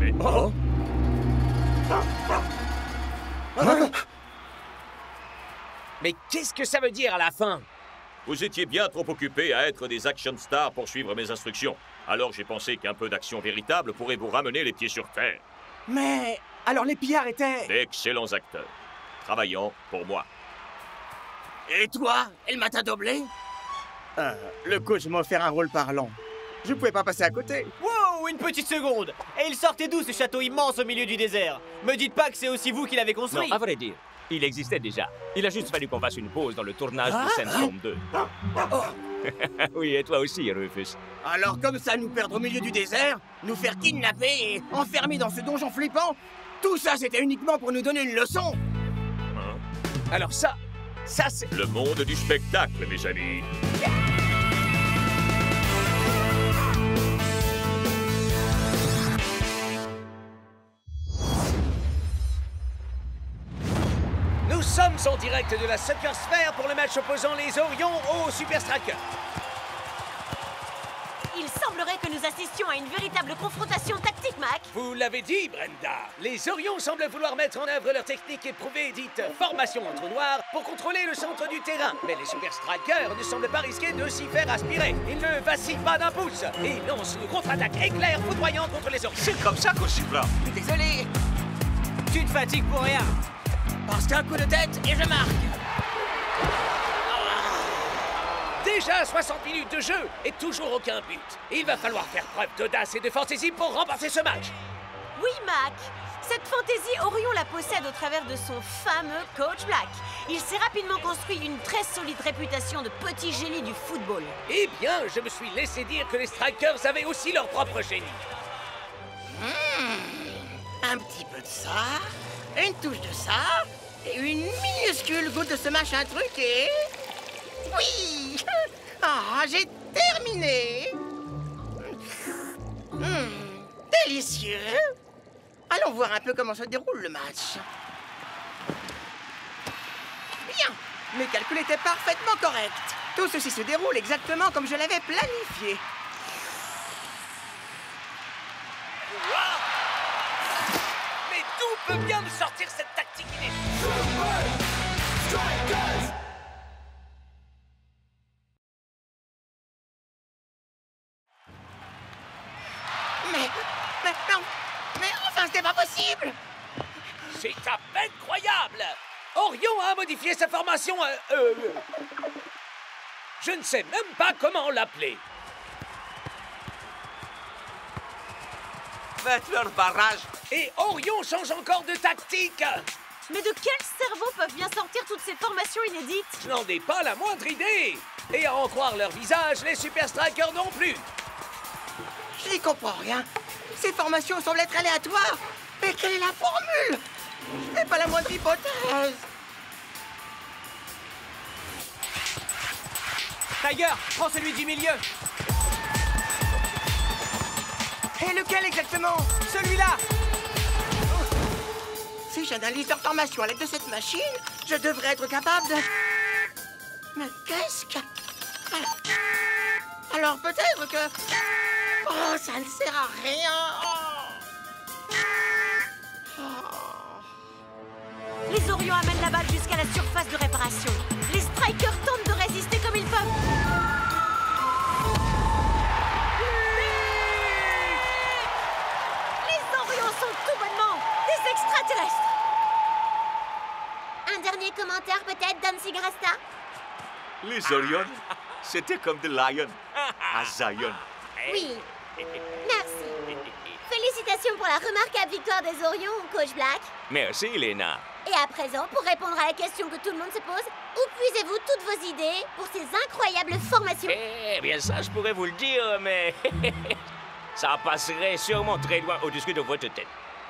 Mais Mais qu'est-ce que ça veut dire à la fin? vous étiez bien trop occupés à être des action stars pour suivre mes instructions. Alors j'ai pensé qu'un peu d'action véritable pourrait vous ramener les pieds sur terre. Mais alors les pillards étaient... D'excellents acteurs, travaillant pour moi. Et toi, El Matador-Blé? Le coach m'a offert un rôle parlant. Je pouvais pas passer à côté. Wow, une petite seconde! Et il sortait d'où ce château immense au milieu du désert? Me dites pas que c'est aussi vous qui l'avez construit! Non, à vrai dire, il existait déjà. Il a juste fallu qu'on fasse une pause dans le tournage de Sandstorm 2. Oui, et toi aussi, Rufus. Alors comme ça, nous perdre au milieu du désert, nous faire kidnapper et enfermer dans ce donjon flippant, tout ça c'était uniquement pour nous donner une leçon. Alors ça, Ça, c'est... Le monde du spectacle, mes amis. Nous sommes en direct de la Soccer Sphere pour le match opposant les Orions aux Super Strikers. Il semblerait que nous assistions à une véritable confrontation tactique, Mac. Vous l'avez dit, Brenda. Les Orions semblent vouloir mettre en œuvre leur technique éprouvée dite formation en trou noir pour contrôler le centre du terrain. Mais les Super Strikers ne semblent pas risquer de s'y faire aspirer. Ils ne vacillent pas d'un pouce et ils lancent une contre-attaque éclair foudroyante contre les Orions. C'est comme ça qu'on siffle. Désolé, Tu te fatigues pour rien. parce qu'un coup de tête et je marque. Déjà 60 minutes de jeu et toujours aucun but. Il va falloir faire preuve d'audace et de fantaisie pour remporter ce match. Oui, Mac. Cette fantaisie, Orion la possède au travers de son fameux coach Black. Il s'est rapidement construit une très solide réputation de petit génie du football. Eh bien, je me suis laissé dire que les Strikers avaient aussi leur propre génie. Un petit peu de ça, une touche de ça, et une minuscule goutte de ce machin truqué. Oui! Ah, j'ai terminé! Délicieux! Allons voir un peu comment se déroule le match. Bien! Mes calculs étaient parfaitement corrects. Tout ceci se déroule exactement comme je l'avais planifié. Mais d'où peut bien me sortir cette tactique inédite? Mais enfin, c'était pas possible! C'est à peine croyable! Orion a modifié sa formation. Je ne sais même pas comment l'appeler. Faites leur barrage. Et Orion change encore de tactique. Mais de quel cerveau peuvent bien sortir toutes ces formations inédites? Je n'en ai pas la moindre idée. Et à en croire leur visage, les Super Strikers non plus. Je n'y comprends rien. Ces formations semblent être aléatoires. Mais quelle est la formule? Je n'ai pas la moindre hypothèse. Tiger, prends celui du milieu. Et lequel exactement? Celui-là. Si j'analyse leur formation à l'aide de cette machine, je devrais être capable de... Mais qu'est-ce que... Alors peut-être que... Oh, ça ne sert à rien. Les Orions amènent la balle jusqu'à la surface de réparation. Les Strikers tentent de résister comme ils peuvent. Les Orions sont tout bonnement des extraterrestres. Un dernier commentaire peut-être, Dancing Rasta? Les Orions, c'était comme des lions à Zion. Oui. Merci. Félicitations pour la remarquable victoire des Orions, Coach Black. Merci, Elena. Et à présent, pour répondre à la question que tout le monde se pose, où puisez-vous toutes vos idées pour ces incroyables formations? Eh bien, ça, je pourrais vous le dire, mais ça passerait sûrement très loin au-dessus de votre tête.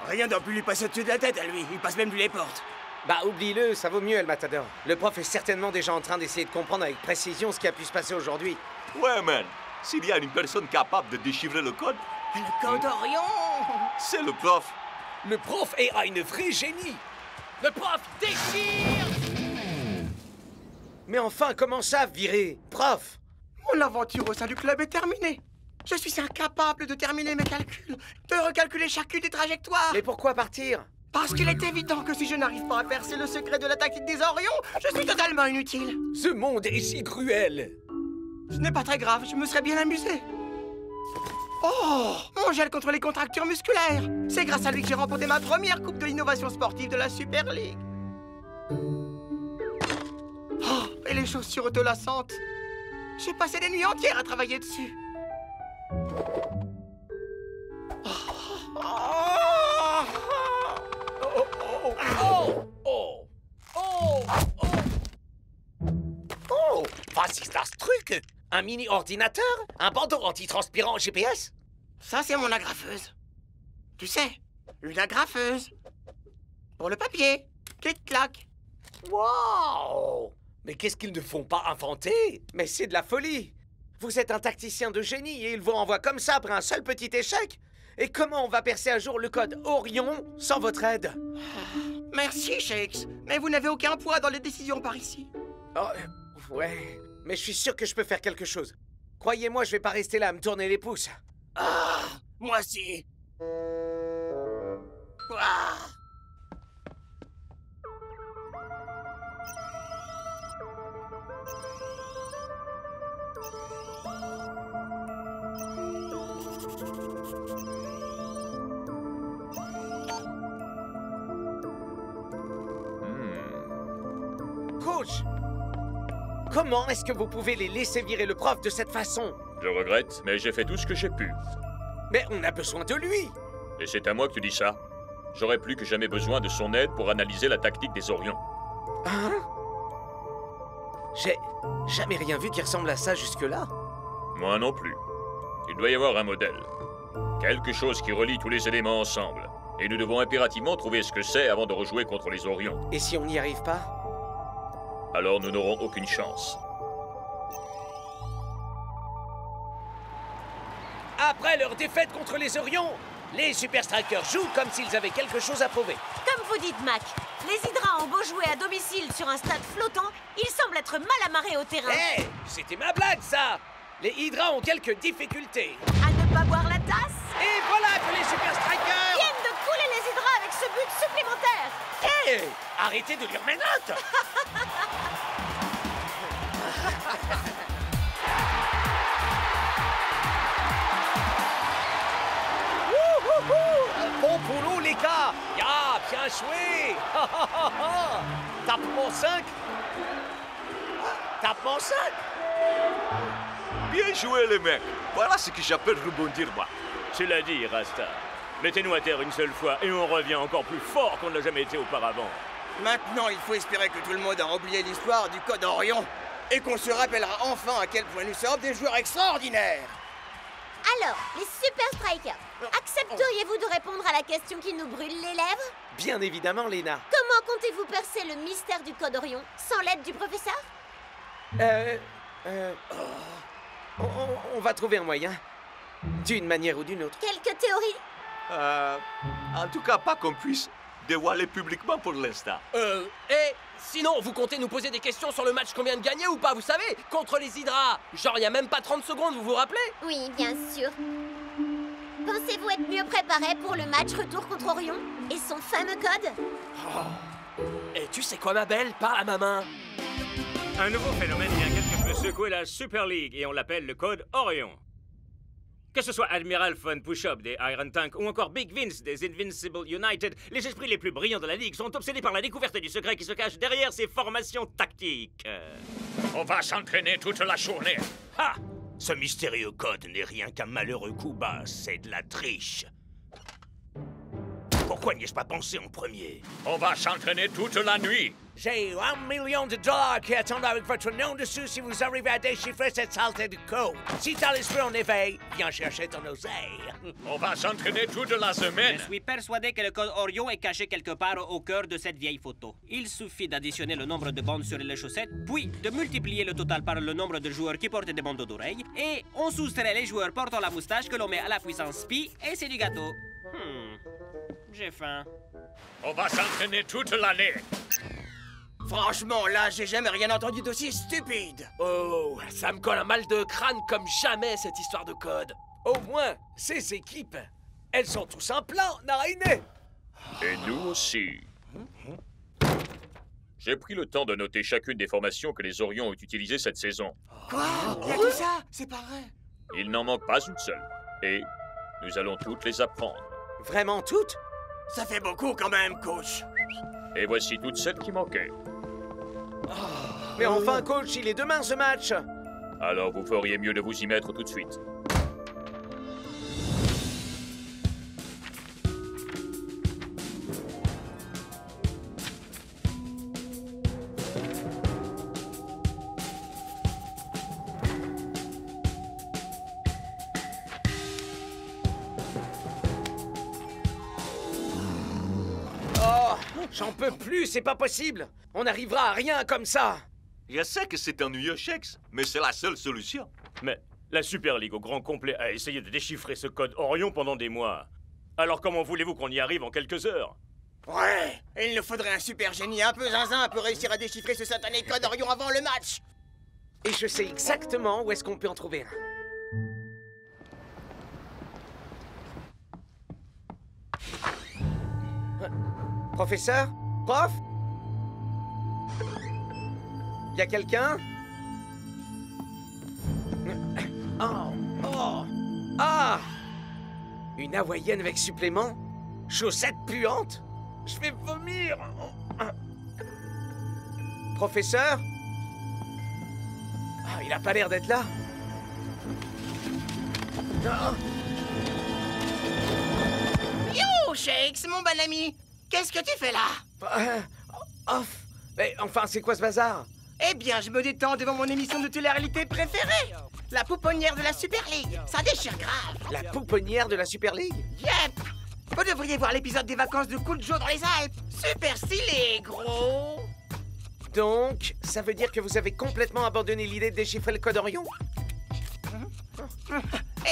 Rien n'a pu lui passer au-dessus de la tête à lui. Il passe même plus les portes. Bah, oublie-le, ça vaut mieux, El Matador. Le prof est certainement déjà en train d'essayer de comprendre avec précision ce qui a pu se passer aujourd'hui. Ouais, man. S'il y a une personne capable de déchiffrer le code, Le code Orion! c'est le prof. Le prof est une vraie génie. Le prof déchire. Mais enfin, comment ça, virer? Prof! Mon aventure au sein du club est terminée. Je suis incapable de terminer mes calculs, de recalculer chacune des trajectoires. Mais pourquoi partir? Parce qu'il est évident que si je n'arrive pas à percer le secret de la tactique des Orions, je suis totalement inutile. Ce monde est si cruel. Ce n'est pas très grave, je me serais bien amusé. Oh, mon gel contre les contractures musculaires. C'est grâce à lui que j'ai remporté ma première coupe de l'innovation sportive de la Super League. Oh, et les chaussures autolassantes. J'ai passé des nuits entières à travailler dessus. Voici ça, ce truc. Un mini-ordinateur? Un bandeau antitranspirant GPS? Ça, c'est mon agrafeuse. Tu sais, une agrafeuse. Pour le papier. Clic-clac. Wow! Mais qu'est-ce qu'ils ne font pas inventer? Mais c'est de la folie! Vous êtes un tacticien de génie et ils vous renvoient comme ça après un seul petit échec? Et comment on va percer un jour le code Orion sans votre aide? Merci, Shakes, mais vous n'avez aucun poids dans les décisions par ici. Oh, ouais, mais je suis sûr que je peux faire quelque chose. Croyez-moi, je vais pas rester là à me tourner les pouces. Ah, moi aussi. Ah. Coach! Comment est-ce que vous pouvez les laisser virer le prof de cette façon? Je regrette, mais j'ai fait tout ce que j'ai pu. Mais on a besoin de lui! Et c'est à moi que tu dis ça. J'aurais plus que jamais besoin de son aide pour analyser la tactique des Orions. Hein? J'ai jamais rien vu qui ressemble à ça jusque-là. Moi non plus. Il doit y avoir un modèle. Quelque chose qui relie tous les éléments ensemble. Et nous devons impérativement trouver ce que c'est avant de rejouer contre les Orions. Et si on n'y arrive pas? Alors nous n'aurons aucune chance. Après leur défaite contre les Orions, les Super Strikers jouent comme s'ils avaient quelque chose à prouver. Comme vous dites, Mac, les Hydras ont beau jouer à domicile sur un stade flottant, ils semblent être mal amarrés au terrain. Hé, c'était ma blague, ça! Les Hydras ont quelques difficultés. À ne pas boire la tasse? Et voilà que les Super Strikers viennent de couler les Hydras avec ce but supplémentaire. Hé, arrêtez de lire mes notes! Bon boulot, les gars! Ya, bien joué! Tape mon 5! Tape mon 5! Bien joué, les mecs. Voilà ce que j'appelle rebondir, moi. Tu l'as dit, Rasta. Mettez-nous à terre une seule fois et on revient encore plus fort qu'on ne l'a jamais été auparavant. Maintenant, il faut espérer que tout le monde a oublié l'histoire du Code Orion et qu'on se rappellera enfin à quel point nous sommes des joueurs extraordinaires. Alors, les Super Strikers, accepteriez-vous de répondre à la question qui nous brûle les lèvres? Bien évidemment, Lena. Comment comptez-vous percer le mystère du Code Orion sans l'aide du professeur? On va trouver un moyen. D'une manière ou d'une autre. Quelques théories? En tout cas, pas qu'on puisse dévoiler publiquement pour l'instant. Et sinon, vous comptez nous poser des questions sur le match qu'on vient de gagner ou pas, vous savez? Contre les Hydras. Genre, il n'y a même pas 30 secondes, vous vous rappelez? Oui, bien sûr. Pensez-vous être mieux préparé pour le match retour contre Orion et son fameux code? Et tu sais quoi, ma belle? Parle à ma main. Un nouveau phénomène vient quelque peu secouer la Super League et on l'appelle le code Orion. Que ce soit Admiral Fun Push-Up des Iron Tank ou encore Big Vince des Invincible United, les esprits les plus brillants de la Ligue sont obsédés par la découverte du secret qui se cache derrière ces formations tactiques. On va s'entraîner toute la journée. Ah! Ce mystérieux code n'est rien qu'un malheureux coup bas, c'est de la triche. Pourquoi n'y ai-je pas pensé en premier? On va s'entraîner toute la nuit. J'ai $1 million qui attendent avec votre nom dessus si vous arrivez à déchiffrer cette saleté de code. Si t'as l'esprit en éveil, viens chercher ton oseille. On va s'entraîner toute la semaine. Je suis persuadé que le code Orion est caché quelque part au cœur de cette vieille photo. Il suffit d'additionner le nombre de bandes sur les chaussettes, puis de multiplier le total par le nombre de joueurs qui portent des bandeaux d'oreilles, et on soustrait les joueurs portant la moustache que l'on met à la puissance pi, et c'est du gâteau. J'ai faim. On va s'entraîner toute l'année. Franchement, là, j'ai jamais rien entendu d'aussi stupide. Oh, ça me colle un mal de crâne comme jamais, cette histoire de code. Au moins, ces équipes, elles sont tous un plan, Narine. Et nous aussi. J'ai pris le temps de noter chacune des formations que les Orions ont utilisées cette saison. Quoi? Il y a tout ça? C'est pas vrai. Il n'en manque pas une seule. Et nous allons toutes les apprendre. Vraiment toutes? Ça fait beaucoup quand même, coach. Et voici toutes celles qui manquaient. Mais enfin, coach, il est demain ce match. Alors vous feriez mieux de vous y mettre tout de suite. J'en peux plus, c'est pas possible. On n'arrivera à rien comme ça. Je sais que c'est ennuyeux, Shakes, mais c'est la seule solution. Mais la Super League au grand complet a essayé de déchiffrer ce code Orion pendant des mois. Alors comment voulez-vous qu'on y arrive en quelques heures? Ouais, il nous faudrait un super génie un peu zinzin pour réussir à déchiffrer ce satané code Orion avant le match. Et je sais exactement où est-ce qu'on peut en trouver un. Professeur? Prof? Y a quelqu'un? Oh! Oh! Ah! Une hawaïenne avec supplément? Chaussettes puantes? Je vais vomir! Professeur? Ah, il a pas l'air d'être là. Ah. Yo, Shakes, mon bon ami! Qu'est-ce que tu fais là? Mais enfin, c'est quoi ce bazar? Eh bien, je me détends devant mon émission de télé-réalité préférée! La pouponnière de la Super League! Ça déchire grave! La pouponnière de la Super League? Yep! Vous devriez voir l'épisode des vacances de Cool Joe dans les Alpes! Super stylé, gros! Donc, ça veut dire que vous avez complètement abandonné l'idée de déchiffrer le code Orion?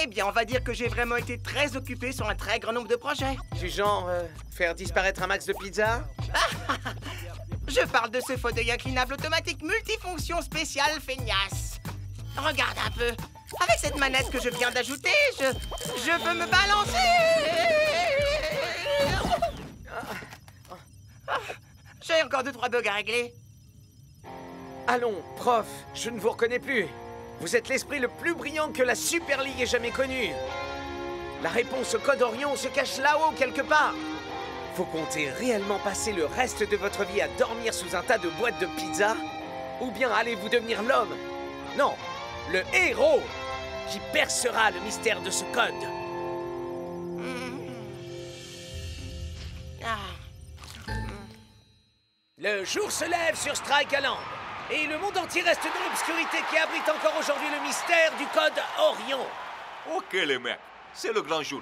Eh bien, on va dire que j'ai vraiment été très occupé sur un très grand nombre de projets. Du genre, faire disparaître un max de pizza? Je parle de ce fauteuil inclinable automatique multifonction spécial feignasse. Regarde un peu. Avec cette manette que je viens d'ajouter, je peux me balancer. J'ai encore 2-3 bugs à régler. Allons, prof, je ne vous reconnais plus. Vous êtes l'esprit le plus brillant que la Super League ait jamais connu. La réponse au code Orion se cache là-haut quelque part. Vous comptez réellement passer le reste de votre vie à dormir sous un tas de boîtes de pizza? Ou bien allez-vous devenir l'homme? Non, le héros qui percera le mystère de ce code. Le jour se lève sur Strike Island. Et le monde entier reste dans l'obscurité qui abrite encore aujourd'hui le mystère du code Orion. Ok, les mecs, c'est le grand jour.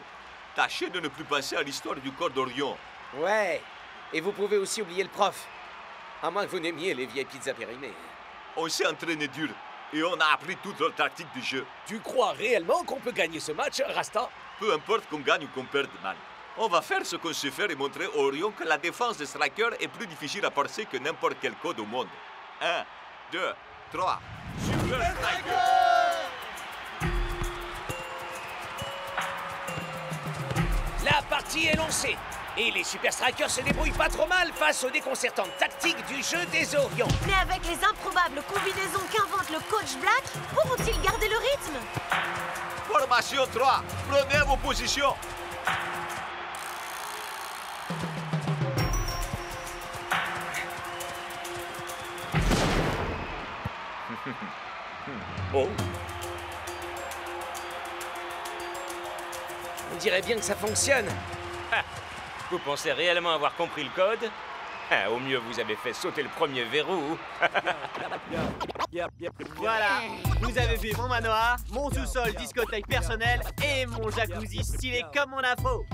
Tâchez de ne plus penser à l'histoire du code Orion. Ouais, et vous pouvez aussi oublier le prof. À moins que vous n'aimiez les vieilles pizzas périmées. On s'est entraîné dur et on a appris toute la tactique du jeu. Tu crois réellement qu'on peut gagner ce match, Rasta? Peu importe qu'on gagne ou qu'on perde, man. On va faire ce qu'on sait faire et montrer à Orion que la défense des Strikers est plus difficile à percer que n'importe quel code au monde. 1, 2, 3. Super Striker! La partie est lancée. Et les Super Strikers se débrouillent pas trop mal face aux déconcertantes tactiques du jeu des Orions. Mais avec les improbables combinaisons qu'invente le coach Black, pourront-ils garder le rythme? Formation 3, prenez vos positions. Oh. On dirait bien que ça fonctionne. Ah, vous pensez réellement avoir compris le code? Ah, au mieux, vous avez fait sauter le premier verrou. Voilà, vous avez vu mon manoir, mon sous-sol discothèque personnelle et mon jacuzzi stylé comme mon info.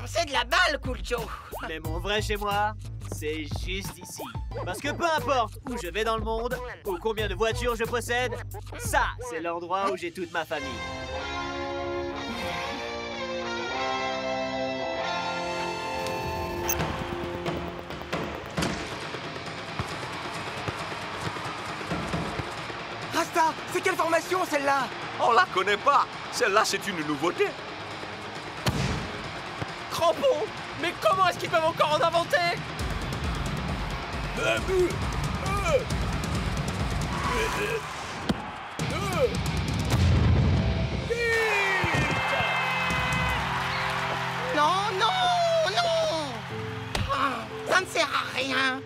C'est de la balle, Cool Joe. Mais mon vrai chez moi, c'est juste ici. Parce que peu importe où je vais dans le monde, ou combien de voitures je possède, ça, c'est l'endroit où j'ai toute ma famille. Rasta, c'est quelle formation celle-là? On la connaît pas. Celle-là, c'est une nouveauté. Crampons! Mais comment est-ce qu'ils peuvent encore en inventer? Non, non, non! Ça ne sert à rien.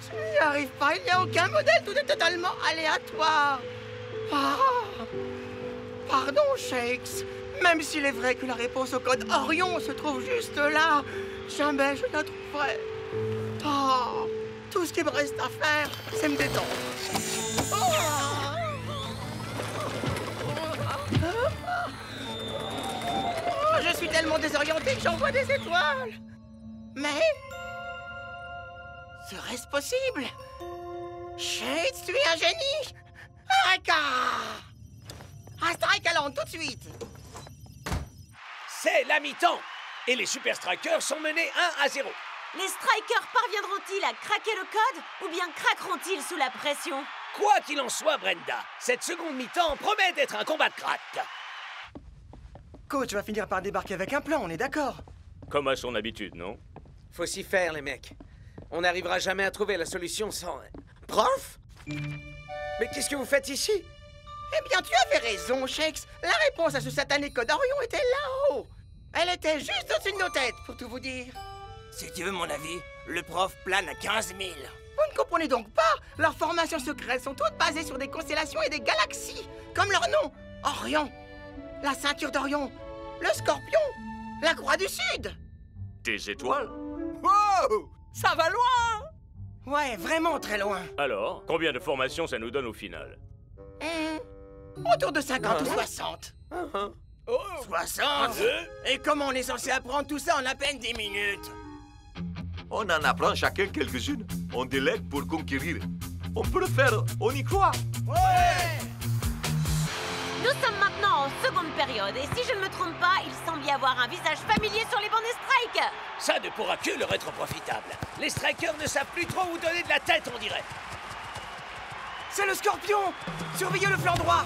Je n'y arrive pas, il n'y a aucun modèle, tout est totalement aléatoire. Pardon, Shakes. Même s'il est vrai que la réponse au code Orion se trouve juste là, jamais je la trouverai. Tout ce qui me reste à faire, c'est me détendre. Je suis tellement désorienté que j'en vois des étoiles. Mais... serait-ce possible? Shades, tu es un génie! Eureka! Un strike à l'an tout de suite! C'est la mi-temps et les Super Strikers sont menés 1-0. Les strikers parviendront-ils à craquer le code ou bien craqueront-ils sous la pression? Quoi qu'il en soit, Brenda, cette seconde mi-temps promet d'être un combat de crack. Coach va finir par débarquer avec un plan, on est d'accord? Comme à son habitude, non? Faut s'y faire, les mecs. On n'arrivera jamais à trouver la solution sans... Prof? Mais qu'est-ce que vous faites ici? Eh bien, tu avais raison, Shakes. La réponse à ce satané code Orion était là-haut. Elle était juste au-dessus de nos têtes, pour tout vous dire. Si tu veux mon avis, le prof plane à 15 000. Vous ne comprenez donc pas? Leurs formations secrètes sont toutes basées sur des constellations et des galaxies. Comme leur nom, Orion. La ceinture d'Orion. Le scorpion. La croix du Sud. Des étoiles? Wow! Ça va loin! Ouais, vraiment très loin. Alors, combien de formations ça nous donne au final? Autour de 50 ou 60. 60? Et comment on est censé apprendre tout ça en à peine 10 minutes? On en apprend chacun quelques-unes. On délègue pour conquérir. On peut le faire, on y croit. Ouais! Nous sommes maintenant en seconde période, et si je ne me trompe pas, il semble y avoir un visage familier sur les bancs des strikes. Ça ne pourra que leur être profitable. Les strikers ne savent plus trop où donner de la tête, on dirait. C'est le scorpion! Surveillez le flanc droit!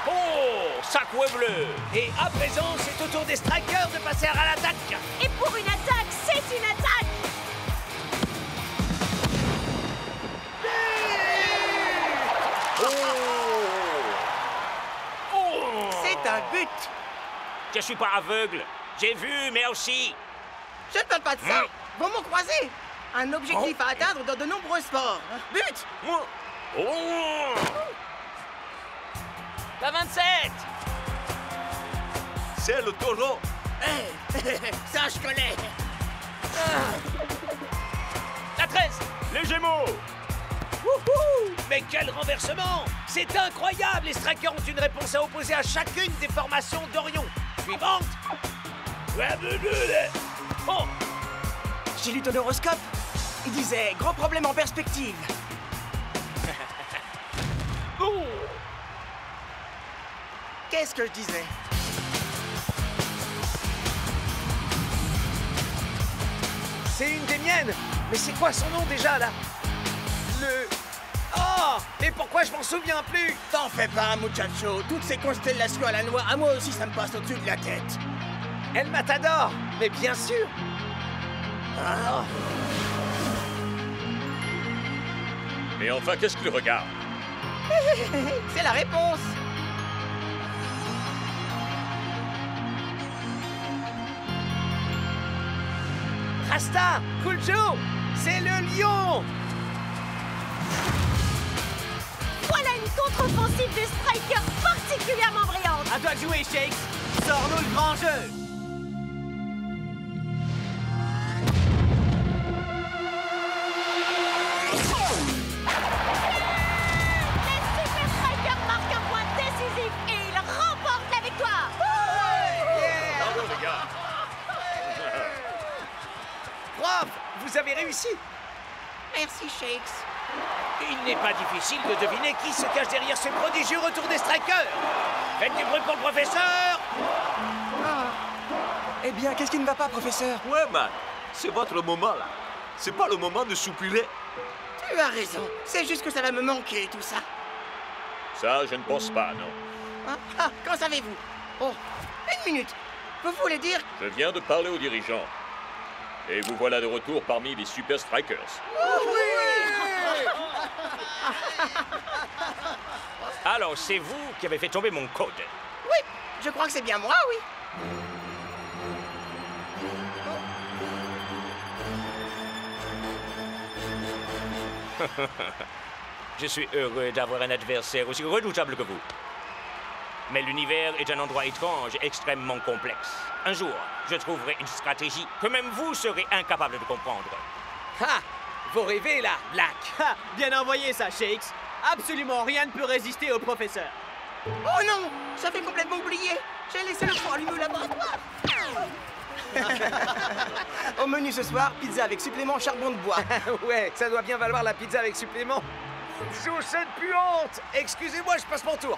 Oh, sacre bleu! Et à présent, c'est au tour des strikers de passer à l'attaque. Et pour une attaque, c'est une attaque! C'est un but! Je suis pas aveugle. J'ai vu, merci. Je ne parle pas de ça! Vos mots croisés! Un objectif à atteindre dans de nombreux sports. But! La 27! C'est le taureau. Ça, je connais. La 13! Les Gémeaux. Wouhou! Mais quel renversement! C'est incroyable! Les strikers ont une réponse à opposer à chacune des formations d'Orion. Suivante! Oh! J'ai lu ton horoscope. Il disait gros problème en perspective. Qu'est-ce que je disais? C'est une des miennes! Mais c'est quoi son nom déjà là? Oh! Et pourquoi je m'en souviens plus? T'en fais pas, muchacho. Toutes ces constellations à la noix, à moi aussi, ça me passe au-dessus de la tête. El Matador! Mais bien sûr! Mais enfin, qu'est-ce qu'il regarde? C'est la réponse! Rasta! Cool Joe! C'est le lion! Voilà une contre-offensive des strikers particulièrement brillante. À toi de jouer, Shakes. Sors-nous le grand jeu. Les Super Strikers marquent un point décisif et ils remportent la victoire. Bravo, les gars. Prof, vous avez réussi! Merci, Shakes. Il n'est pas difficile de deviner qui se cache derrière ce prodigieux retour des strikers! Faites du bruit pour le professeur! Eh bien, qu'est-ce qui ne va pas, professeur? Ouais, man. C'est votre moment, là. C'est pas le moment de soupirer. Tu as raison. C'est juste que ça va me manquer, tout ça. Ça, je ne pense pas, non. Qu'en savez-vous? Oh, une minute. Vous voulez dire... Je viens de parler aux dirigeants. Et vous voilà de retour parmi les Super Strikers. Alors, c'est vous qui avez fait tomber mon code. Oui, je crois que c'est bien moi, oui. Je suis heureux d'avoir un adversaire aussi redoutable que vous. Mais l'univers est un endroit étrange et extrêmement complexe. Un jour, je trouverai une stratégie que même vous serez incapable de comprendre. Ha! Vous rêvez là, Black! Bien envoyé ça, Shakes. Absolument rien ne peut résister au professeur. Oh non! J'avais complètement oublié. J'ai laissé le four allumé au laboratoire. Au menu ce soir, pizza avec supplément charbon de bois. Ouais, ça doit bien valoir la pizza avec supplément. Chaussette puante! Excusez-moi, je passe mon tour.